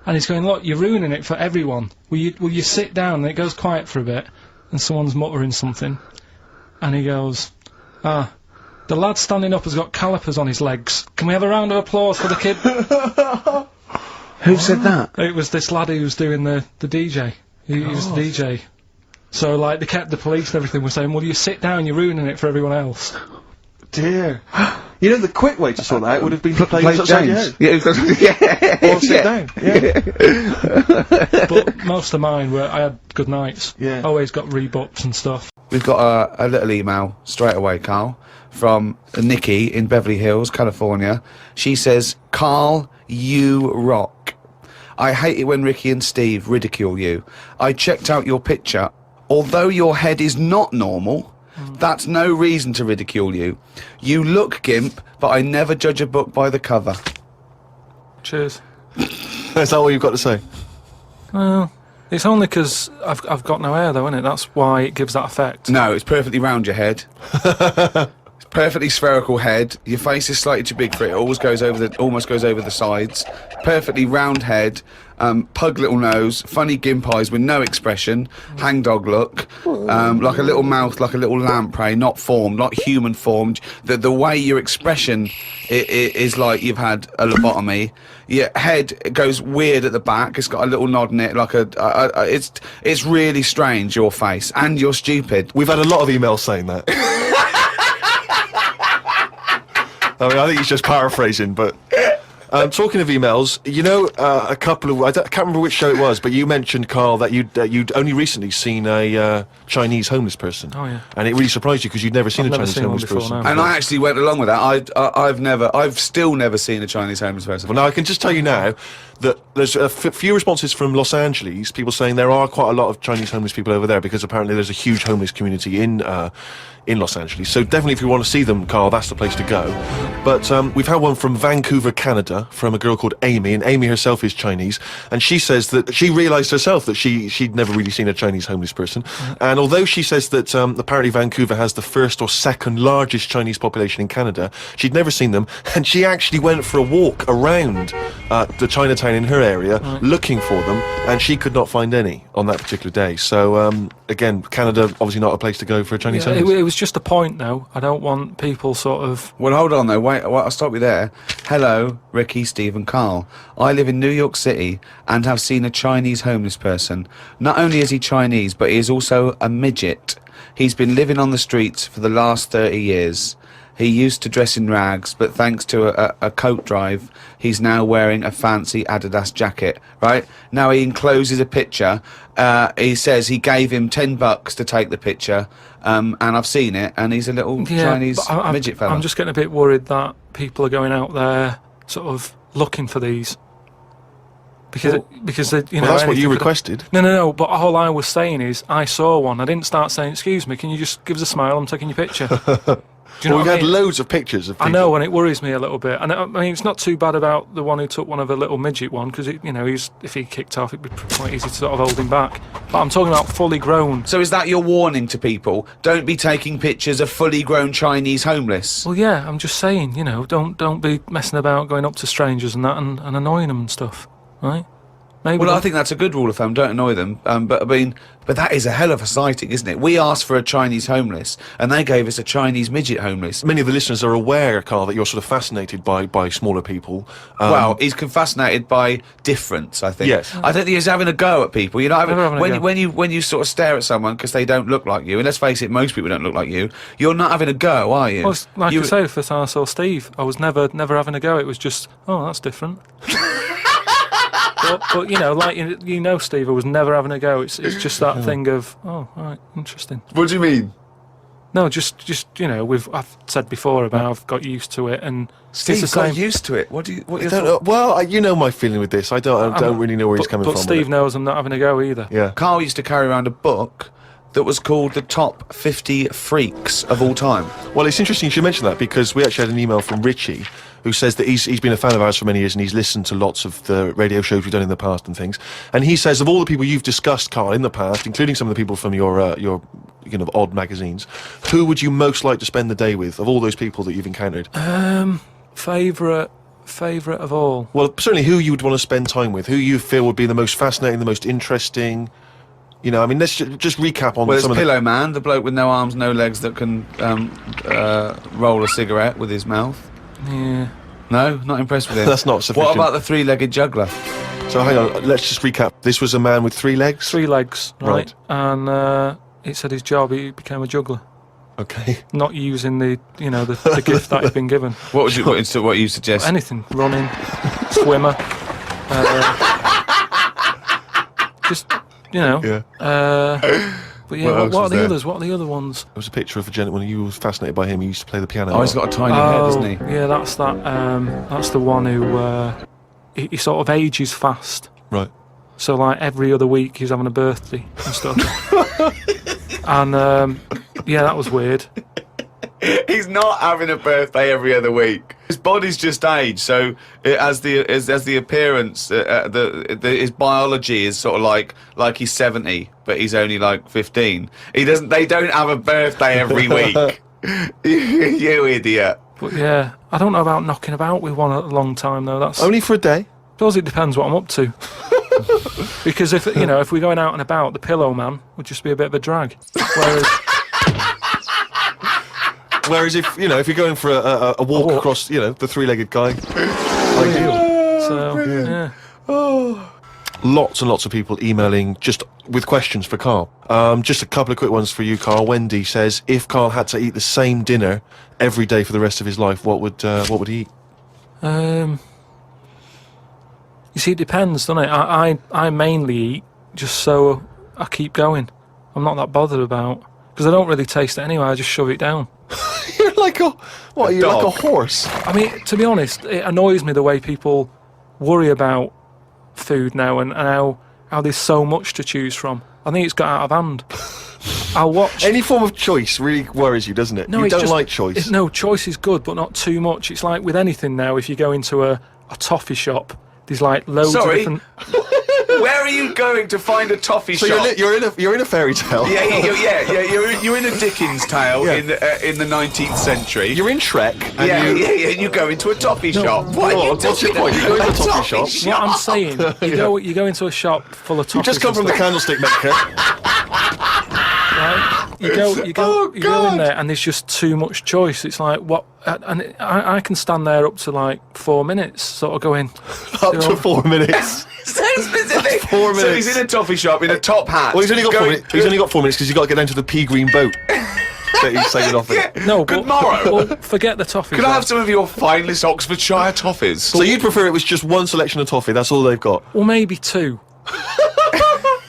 And he's going, look, you're ruining it for everyone. Will you sit down? And it goes quiet for a bit, and someone's muttering something. And he goes, the lad standing up has got calipers on his legs. Can we have a round of applause for the kid? Who said that? It was this lad who was doing the DJ. He was the DJ. So, like, they kept the police and everything were saying, well, you sit down, you're ruining it for everyone else. Dear. You know, the quick way to sort that out would have been to play Play upside your James. head. Yeah, Or sit down. Yeah. But most of mine were, I had good nights. Yeah. Always got rebooked and stuff. We've got a little email straight away, Carl, from Nikki in Beverly Hills, California. She says, Carl, you rock. I hate it when Ricky and Steve ridicule you. I checked out your picture. Although your head is not normal, that's no reason to ridicule you. You look gimp, but I never judge a book by the cover. Cheers. Is that all you've got to say? Well, it's only 'cause I've got no hair, though, innit? That's why it gives that effect. No, it's perfectly round your head. It's perfectly spherical head. Your face is slightly too big for it. It almost goes over the sides. Perfectly round head. Pug little nose, funny gimp eyes with no expression, hangdog look, like a little mouth, like a little lamprey, not formed, not human formed. The way your expression is like you've had a lobotomy. Your head goes weird at the back. It's got a little nod in it, like it's really strange, your face, and you're stupid. We've had a lot of emails saying that. I mean, I think he's just paraphrasing, but... talking of emails, you know, a couple of... I can't remember which show it was, but you mentioned, Carl, that you'd only recently seen a Chinese homeless person. Oh, yeah. And it really surprised you because you'd never seen I've a never Chinese seen one homeless before, person. no. And I actually went along with that. I've still never seen a Chinese homeless person. Well, now, I can just tell you now that there's a few responses from Los Angeles, people saying there are quite a lot of Chinese homeless people over there because apparently there's a huge homeless community in Los Angeles. So definitely if you want to see them, Carl, that's the place to go. But we've had one from Vancouver, Canada, from a girl called Amy, and Amy herself is Chinese, and she says that she realised herself that she'd never really seen a Chinese homeless person. And although she says that apparently Vancouver has the first or second largest Chinese population in Canada, she'd never seen them, and she actually went for a walk around the Chinatown in her area looking for them, and she could not find any on that particular day. So again, Canada obviously not a place to go for a Chinese Yeah, homeless. it was just a point, though. I don't want people sort of... Well, hold on though. Wait, I'll stop you there. Hello, Ricky, Steve, and Carl. I live in New York City and have seen a Chinese homeless person. Not only is he Chinese, but he is also a midget. He's been living on the streets for the last 30 years. He used to dress in rags, but thanks to a coat drive, he's now wearing a fancy Adidas jacket, right? Now he encloses a picture. He says he gave him $10 to take the picture, and I've seen it, and he's a little Chinese but midget fella. I'm just getting a bit worried that people are going out there sort of looking for these. Because they, you know, Well, that's what anything you could- requested. No. But all I was saying is, I saw one. I didn't start saying, "Excuse me, can you just give us a smile? I'm taking your picture." Do you know Well, we've what I had mean? loads of pictures of people. I know, and it worries me a little bit. And I mean, it's not too bad about the one who took one of a little midget one, because you know, if he kicked off, it'd be quite easy to sort of hold him back. But I'm talking about fully grown. So is that your warning to people? Don't be taking pictures of fully grown Chinese homeless. Well, yeah, I'm just saying, you know, don't be messing about going up to strangers and that and annoying them and stuff, right? Maybe. Well, I don't- think that's a good rule of thumb. Don't annoy them. But I mean, but that is a hell of a sighting, isn't it? We asked for a Chinese homeless, and they gave us a Chinese midget homeless. Many of the listeners are aware, Carl, that you're sort of fascinated by smaller people. Well, he's fascinated by difference. I think. Yes. I don't think he's having a go at people. You're not Never having a go. when you sort of stare at someone because they don't look like you, and let's face it, most people don't look like you. You're not having a go, are you? Well, like You- I say, first time I saw Steve, I was never having a go. It was just, oh, that's different. but you know, like you know, Steve, I was never having a go. It's just that thing of, oh, right, interesting. What do you mean? No, just you know, I've said before about I've got used to it, and Steve it's the got same. used to it. What I don't know. Well, you know my feeling with this. I don't really know where he's coming but from. Steve with knows I'm not having a go either. it. Yeah. Karl used to carry around a book that was called the top 50 freaks of all time. Well, it's interesting you should mention that, because we actually had an email from Richie who says that he's been a fan of ours for many years, and he's listened to lots of the radio shows we've done in the past and things. And he says, of all the people you've discussed, Carl, in the past, including some of the people from your kind of odd magazines, who would you most like to spend the day with, of all those people that you've encountered? Favourite of all. Well, certainly who you would want to spend time with, who you feel would be the most fascinating, the most interesting. You know, I mean, let's just recap on Well, there's some of the... Pillow Man, the bloke with no arms, no legs that can roll a cigarette with his mouth. Yeah. No, not impressed with him. That's not sufficient. What about the three-legged juggler? So hang on, let's just recap. This was a man with 3 legs? 3 legs, right? Right. And it said his job, he became a juggler. Okay. Not using the gift that he'd been given. What you suggest? Anything, running, swimmer, just Yeah. But yeah, What else what are was the there? others? What are the other ones? There was a picture of a gentleman who was fascinated by him. He used to play the piano. Oh, he's got a tiny head, doesn't he? Yeah, that's that. That's the one who he sort of ages fast. Right. So like every other week he's having a birthday and stuff. And yeah, that was weird. He's not having a birthday every other week. His body's just aged, so as the appearance, his biology is sort of like he's 70, but he's only like 15. They don't have a birthday every week. You idiot. But yeah, I don't know about knocking about with one a long time though. That's Only for a day. I suppose it depends what I'm up to. Because if we're going out and about, the Pillow Man would just be a bit of a drag. Whereas if you're going for a walk across, the 3-legged guy, ideal. So yeah. Lots and lots of people emailing just with questions for Carl. Just a couple of quick ones for you, Carl. Wendy says, if Carl had to eat the same dinner every day for the rest of his life, what would he eat? You see, it depends, doesn't it? I mainly eat just so I keep going. I'm not that bothered about, because I don't really taste it anyway. I just shove it down. You're like a what? You're like a dog. horse. I mean, to be honest, it annoys me the way people worry about food now and how there's so much to choose from. I think it's got out of hand. I'll watch. Any form of choice really worries you, doesn't it? No, you it's don't just- like choice. No, choice is good, but not too much. It's like with anything now. If you go into a toffee shop, there's like loads of Sorry? different. Where are you going to find a toffee So shop? you're in a fairy tale. You're in a Dickens tale Yeah. in the 19th century. You're in Shrek. And And you go into a toffee shop. What are you what's your talking point? You go about? into a toffee shop. What I'm saying, you go into a shop full of toffees. You've just come and from the stuff, candlestick maker. right? You go in there and there's just too much choice. It's like what, and I can stand there up to like 4 minutes, sort of going Up to 4 minutes. So specific. 4 So minutes. he's in a toffee shop in a top hat. Well, he's only got 4 going- minutes. He's only got 4 minutes because he's got to get down to the pea green boat that he's sailing off in. no. Good but, morrow. Well, forget the toffees. Could I have some of your finest Oxfordshire toffees? So you'd prefer it was just one selection of toffee? That's all they've got. Well, maybe 2.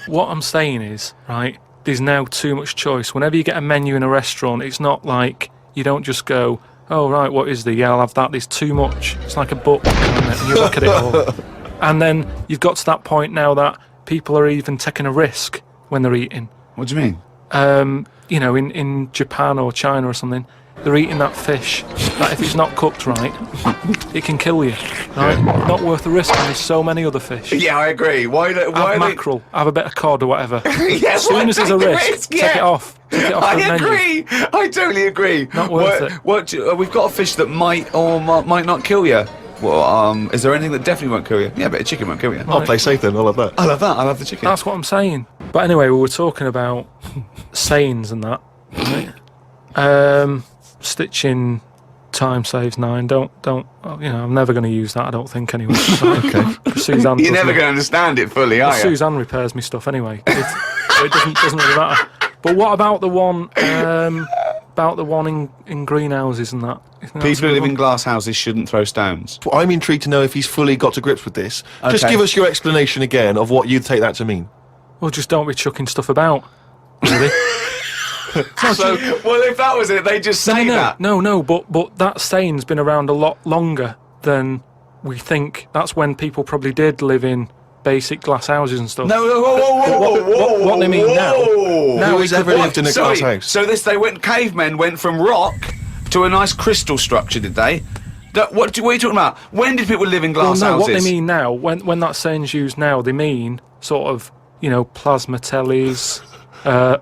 What I'm saying is, right, there's now too much choice. Whenever you get a menu in a restaurant, it's not like you don't just go, oh, right, what is the? Yeah, I'll have that. There's too much. It's like a book, isn't it? And you look at it all. And then you've got to that point now that people are even taking a risk when they're eating. What do you mean? You know, in Japan or China or something, they're eating that fish that if it's not cooked right, it can kill you. Right? Not worth the risk. And there's so many other fish. Yeah, I agree. Why Have mackerel, have a bit of cod or whatever. Yeah, as soon as there's a risk, take it off. Take it off the menu. agree. I totally agree. Not worth it. We've got a fish that might or might not kill you. Well, is there anything that definitely won't kill you? Yeah, but a chicken won't kill you. I'll play safe then, I'll have that. I love that. I love the chicken. That's what I'm saying. But anyway, we were talking about sayings and that. Right? Stitching time saves 9. Don't. You know, I'm never going to use that. I don't think anyway. Okay. Suzanne. You're never going to understand it fully, are you? Suzanne repairs me stuff anyway. So it doesn't really matter. But what about the one? About the one in greenhouses and that? People who live in glass houses shouldn't throw stones. Well, I'm intrigued to know if he's fully got to grips with this. Just Okay. give us your explanation again of what you'd take that to mean. Well, just don't be chucking stuff about. Really? So, well, if that was it, they just say that. No, but that saying's been around a lot longer than we think. That's when people probably did live in basic glass houses and stuff. No, whoa, what they mean now- Who has ever lived in a glass house? So cavemen went from rock to a nice crystal structure, did they? What are you talking about? When did people live in glass Well, no, houses? what they mean now, when that saying's used now, they mean sort of, you know, plasma tellies,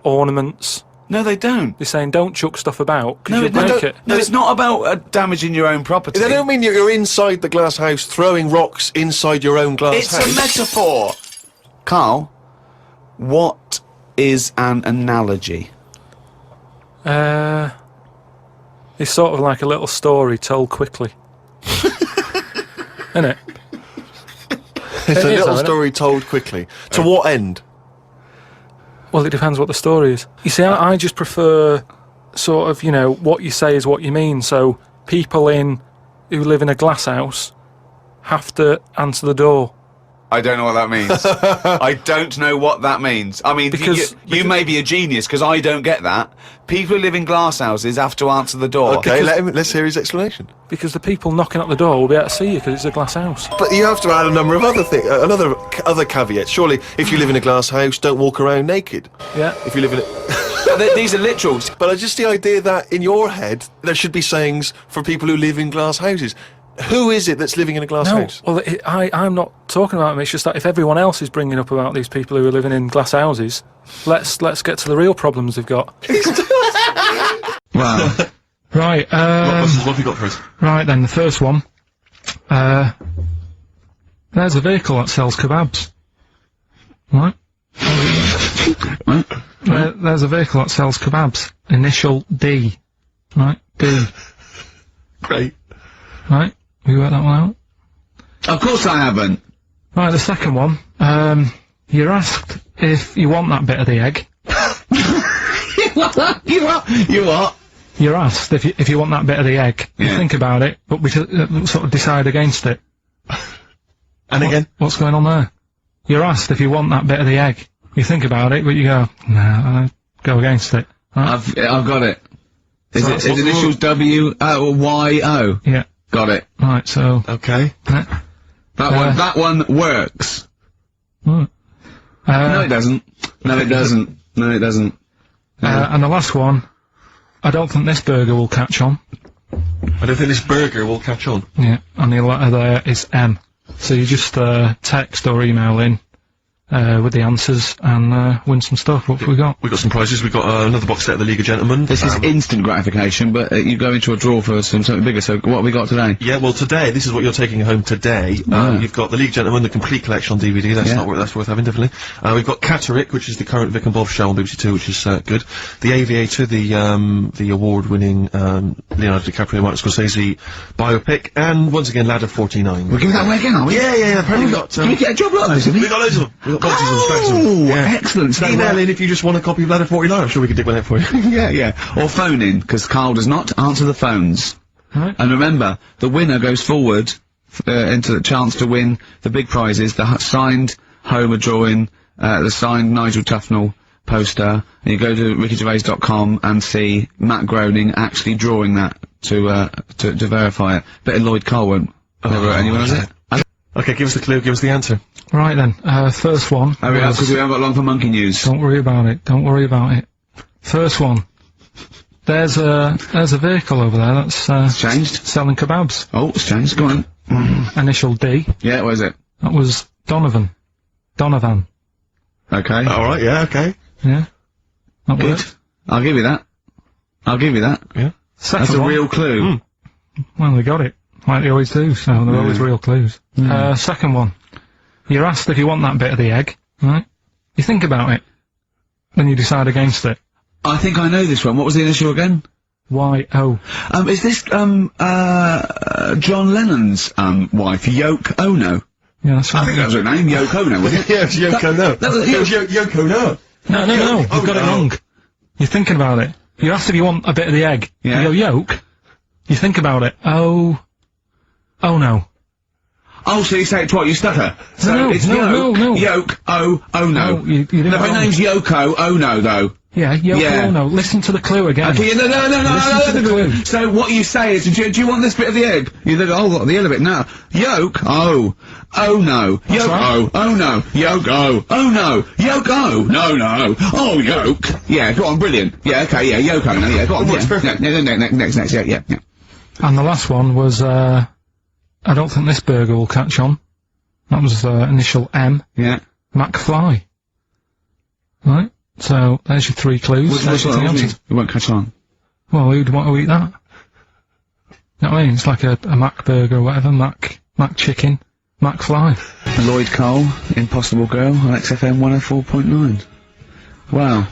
ornaments. No, they don't. They're saying don't chuck stuff about because No, you'll break it. no, it's not about damaging your own property. They don't mean you're inside the glass house throwing rocks inside your own glass It's house. a metaphor. Carl, what is an analogy? It's sort of like a little story told quickly. Isn't it? It's a It is, little though, isn't it? story told quickly. To what end? Well, it depends what the story is. You see, I just prefer sort of, you know, what you say is what you mean. So people who live in a glass house have to answer the door. I don't know what that means. I don't know what that means. I mean, Because- you may be a genius, because I don't get that. People who live in glass houses have to answer the door. Okay, let's hear his explanation. Because the people knocking at the door will be able to see you because it's a glass house. But you have to add a number of other things, other caveats. Surely, if you live in a glass house, don't walk around naked. Yeah. If you live in it. These are literals. But just the idea that in your head there should be sayings for people who live in glass houses. Who is it that's living in a glass No, house? well, I'm not talking about them. It's just that if everyone else is bringing up about these people who are living in glass houses, let's get to the real problems they've got. Wow. Right. What have you got for us? Right then, the first one. There's a vehicle that sells kebabs. Right. There's a vehicle that sells kebabs. Initial D. Right. D. Great. Right. Have you worked that one out? Of course I haven't. Right, the second one. You're asked if you want that bit of the egg. You what? You're asked if you want that bit of the egg. You think about it, but we sort of decide against it. And again? What's going on there? You're asked if you want that bit of the egg. You think about it, but you go, nah, I go against it. Right? I've got it. Is So it that's is what- initials W Y O? Yeah. Got it. Right, so... Okay. That one works. No, it doesn't. No, it doesn't. No, it doesn't. and the last one, I don't think this burger will catch on. I don't think this burger will catch on. Yeah, and the letter there is M. So you just text or email in with the answers and win some stuff. What have we got? We've got some prizes. We've got another box set of the League of Gentlemen. This is instant gratification, but you go into a draw for something bigger. So what have we got today? Yeah, well, today, this is what you're taking home today. You've got the League of Gentlemen, the complete collection on DVD. That's worth having, definitely. We've got Catterick, which is the current Vic and Bob show on BBC Two, which is good. The Aviator, the award-winning Leonardo DiCaprio and Martin Scorsese biopic, and once again, Ladder 49. We're giving that away again, are we? Yeah. Apparently we got. Can we get a job like those? We got loads of them. We got boxes and stacks of them. Oh, Yeah. excellent. So, Email in if you just want a copy of Ladder 49. I'm sure we can dig one out for you. yeah. Or phone in, because Karl does not answer the phones. Right. And remember, the winner goes forward into the chance to win the big prizes, the signed Homer drawing, the signed Nigel Tufnell poster, and you go to rickygervais.com and see Matt Groening actually drawing that to verify it. Bet Lloyd Carl won't. Never anyone has it? Okay, give us the clue, give us the answer. Right then, first one. Hurry up, because we haven't got long for monkey news. Don't worry about it. Don't worry about it. First one. There's a vehicle over there that's It's changed. selling kebabs. Oh, it's changed. Go on. Initial D. Yeah, what is it? That was Donovan. Okay. Alright, yeah, okay. Yeah. That Good. worked. I'll give you that. I'll give you that. Yeah. Second That's a one. real clue. Well, they got it. Like they always do, so they're always real clues. Second one. You're asked if you want that bit of the egg, right? You think about it. Then you decide against it. I think I know this one. What was the initial again? Y-O. Is this, John Lennon's, wife, Yoko Ono? Yeah, that's I right. think that was her name, Yoko Ono, was it? Yeah, it's Yoko, no. That was- It was Yoko, no. No, you've got it wrong. You're thinking about it. You're asked if you want a bit of the egg. Yeah. You go, yolk. You think about it. Oh no. Oh, so you say it twice, you stutter. So No, it's no, Yoke, no. Yoke, oh no. No, you didn't No, her wrong. name's Yoko Ono, though. Yeah, Yoko Yeah. Ono. Listen to the clue again. Okay, no. Listen to the clue. So what you say is, do you want this bit of the egg? You think, oh, the other bit, no. Yolk, oh no. That's Yolk, right. oh no. Yolk, oh no. Yolk, oh, no. Oh, yolk. Yeah, go on, brilliant. Yeah, okay, yeah, Yoko, no, yeah, go on. Works Yeah. perfect. Next, yeah. And the last one was, I don't think this burger will catch on. That was, initial M. Yeah. McFly. Right? So, there's your three clues. Which There's your one? answers. It won't catch on. Well, who'd want to eat that? You know what I mean? It's like a Mac burger or whatever. Mac chicken. McFly. Lloyd Cole, Impossible Girl, on XFM 104.9. Wow.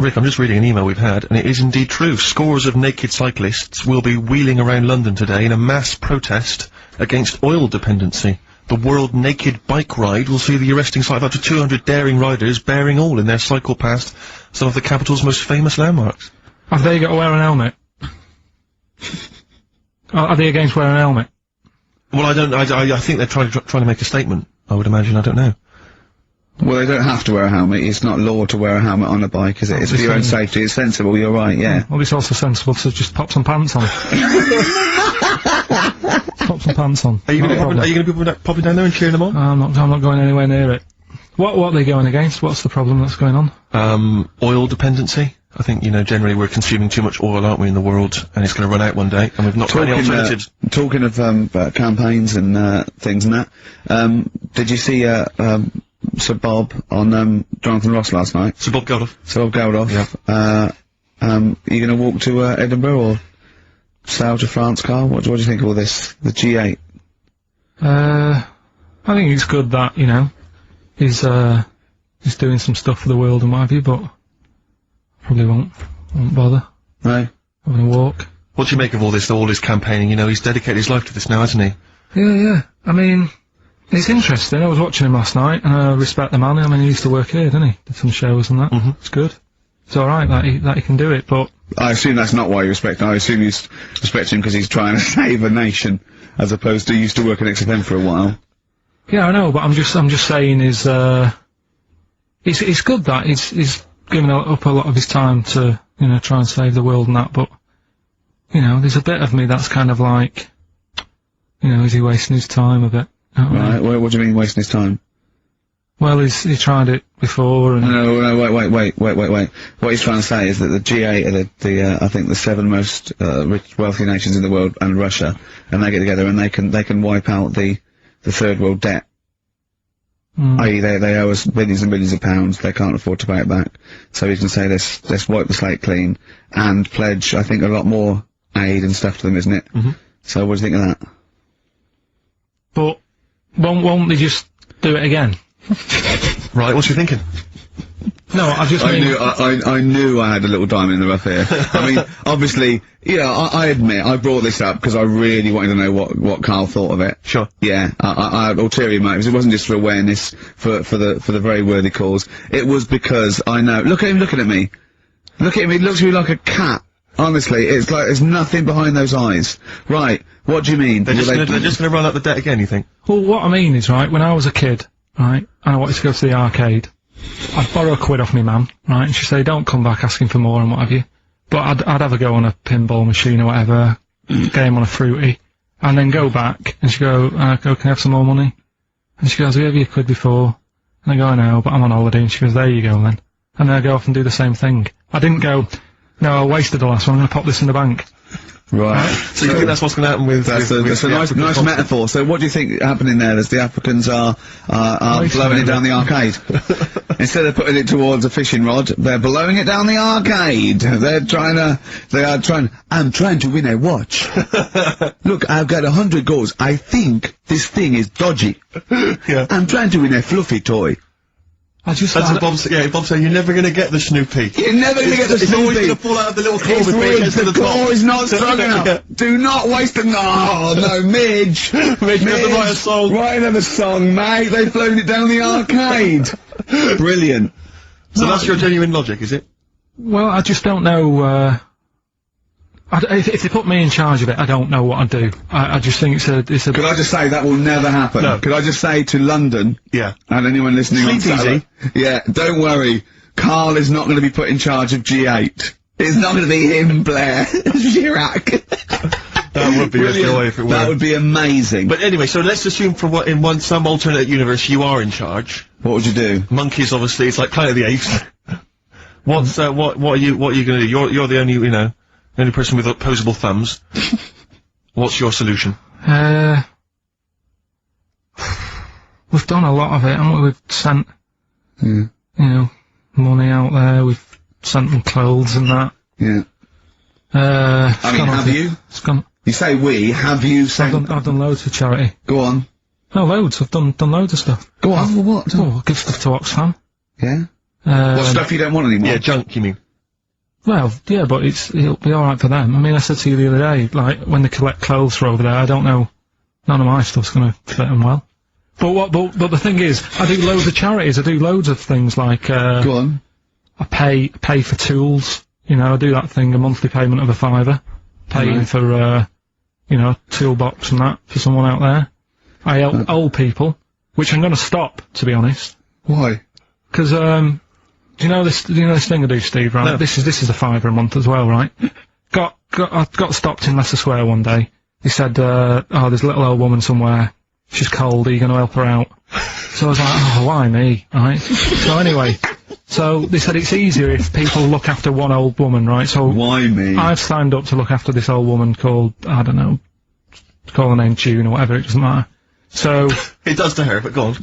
Rick, I'm just reading an email we've had, and it is indeed true. Scores of naked cyclists will be wheeling around London today in a mass protest against oil dependency. The World Naked Bike Ride will see the arresting sight of up to 200 daring riders bearing all in their cycle past some of the capital's most famous landmarks. Have they got to wear an helmet? Are they against wearing an helmet? Well, I think they're trying to make a statement, I would imagine, I don't know. Well, they don't have to wear a helmet. It's not law to wear a helmet on a bike, is it? It's for your own safety. It's sensible, you're right, yeah. Well, it's also sensible to just pop some pants on. Pop some pants on. Are you Not a going problem. to be popping down there and cheering them on? I'm not going anywhere near it. What are they going against? What's the problem that's going on? Oil dependency. I think, generally we're consuming too much oil, aren't we, in the world, and it's going to run out one day, and we've not got any alternatives. Talking of campaigns and things and that, did you see Sir Bob on Jonathan Ross last night? So Bob Geldof. Sir Bob Geldof. Are you going to walk to Edinburgh or sail to France, Karl? What do you think of all this? The G8? I think it's good that, he's doing some stuff for the world and what have you, but probably won't bother No? having a walk. What do you make of all this campaigning? He's dedicated his life to this now, hasn't he? Yeah. I mean, it's interesting. I was watching him last night, and I respect the man. I mean, he used to work here, didn't he? Did some shows and that. It's good. It's alright that he can do it, but... I assume that's not why you respect him. I assume you respect him because he's trying to save a nation, as opposed to he used to work in XFM for a while. Yeah, I know, but I'm just saying it's good that he's given up a lot of his time to, try and save the world and that, but, there's a bit of me that's kind of like, is he wasting his time a bit? You know what I mean? Right, what do you mean wasting his time? Well, he tried it before, and... No, wait. What he's trying to say is that the G8 are I think the 7 most, wealthy nations in the world, and Russia, and they get together and they can wipe out the third world debt. I.e. they owe us billions and billions of pounds, they can't afford to pay it back. So he can say, let's wipe the slate clean, and pledge, I think, a lot more aid and stuff to them, isn't it? So what do you think of that? But, won't they just do it again? Right, what's you thinking? No, I knew I had a little diamond in the rough here. I mean, obviously, I admit, I brought this up because I really wanted to know what Karl thought of it. Sure. Yeah, I had ulterior motives. It wasn't just for awareness, for the very worthy cause. It was because I know, look at him looking at me. Look at him, he looks at me like a cat. Honestly, it's like, there's nothing behind those eyes. Right, what do you mean? They're just gonna run up the debt again, you think? Well, what I mean is, right, when I was a kid, right, and I wanted to go to the arcade, I'd borrow a quid off me mum, right, and she'd say, don't come back asking for more and what have you. But I'd have a go on a pinball machine or whatever, game on a fruity, and then go back, and she go, can I have some more money? And she goes, have you ever your quid before? And I go, I know, but I'm on holiday, and she goes, there you go then. And then I go off and do the same thing. I didn't go, no, I wasted the last one, I'm gonna pop this in the bank. Right. So you think that's what's going to happen with... That's a nice metaphor. So what do you think happening there as the Africans are blowing it down the arcade? Instead of putting it towards a fishing rod, they're blowing it down the arcade. I'm trying to win a watch. Look, I've got 100 goals. I think this thing is dodgy. Yeah. I'm trying to win a fluffy toy. That's what Bob said. Yeah, Bob said you're never going to get the Snoopy. You're never going to get the It's always Snoopy. going to fall out of the little claw It's before it rigged. gets to The the top. claw is not strong enough. Yeah. Do not waste the... Oh, no, Midge. Midge, you have to write a song. Write another song, mate. They've flown it down the arcade. Brilliant. So that's your genuine logic, is it? Well, I just don't know, if they put me in charge of it, I don't know what I'd do. I just think it's a... Could I just say that will never happen? No. Could I just say to London, Yeah. and anyone listening on Sleep Saturday, yeah, don't worry, Karl is not going to be put in charge of G8. It's not going to be him, Blair. Chirac. That would be a joy if it were. That would be amazing. But anyway, so let's assume for what in some alternate universe you are in charge. What would you do? Monkeys, obviously, it's like Planet of the Apes. What are you going to do? You're the only, the only person with opposable thumbs. What's your solution? We've done a lot of it, haven't we? We've sent, money out there, we've sent them clothes and that. Yeah. I mean, have you? It's gone. You say we, have you sent... I've done loads for charity. Go on. No, loads, I've done loads of stuff. Go on. What? Oh, give stuff to Oxfam. Yeah? What stuff you don't want anymore? Yeah, junk, you mean? Well, yeah, but it'll be alright for them. I mean, I said to you the other day, like, when they collect clothes for over there, I don't know, none of my stuff's gonna fit them well. But the thing is, I do loads of charities, I do loads of things like, Go on. I pay for tools, I do that thing, a monthly payment of £5, paying for, a toolbox and that for someone out there. I help old people, which I'm gonna stop, to be honest. Why? Because, do you know this thing I do, Steve, right? No. This is a £5 a month as well, right? I got stopped in Leicester Square one day. He said, there's a little old woman somewhere. She's cold, are you gonna help her out? So I was like, oh, why me, right? So anyway, they said it's easier if people look after one old woman, right? So Why me? I've signed up to look after this old woman called, I don't know, call her name June or whatever, it doesn't matter. So... It does to her, but go on.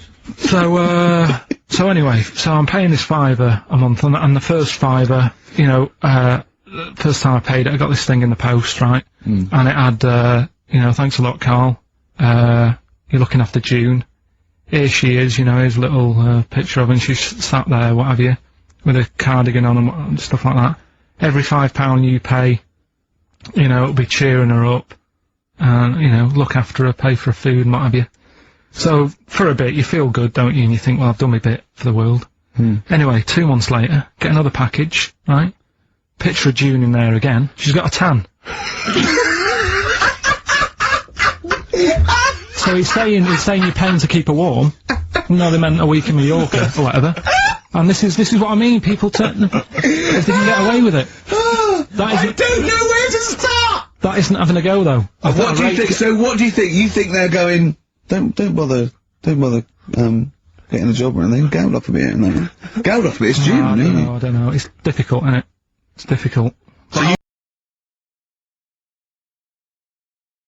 So anyway, I'm paying this £5 a month, and the first £5, first time I paid it, I got this thing in the post, right? And it had, thanks a lot, Karl. You're looking after June. Here she is, here's a little picture of her, and she's sat there, what have you, with a cardigan on and stuff like that. Every £5 you pay, it'll be cheering her up, and, look after her, pay for her food and what have you. So, for a bit, you feel good, don't you? And you think, well, I've done my bit for the world. Anyway, 2 months later, get another package, right? Picture of June in there again. She's got a tan. So he's saying you're paying to keep her warm. No, they meant a week in Mallorca or whatever. And this is what I mean. People if they can get away with it. I don't know where to start! That isn't having a go though. What do you think? So what do you think? You think they're going, don't bother, getting a job or anything, gout off a bit, and then, gout off a bit, it's June, I don't know, it's difficult, isn't it? It's difficult.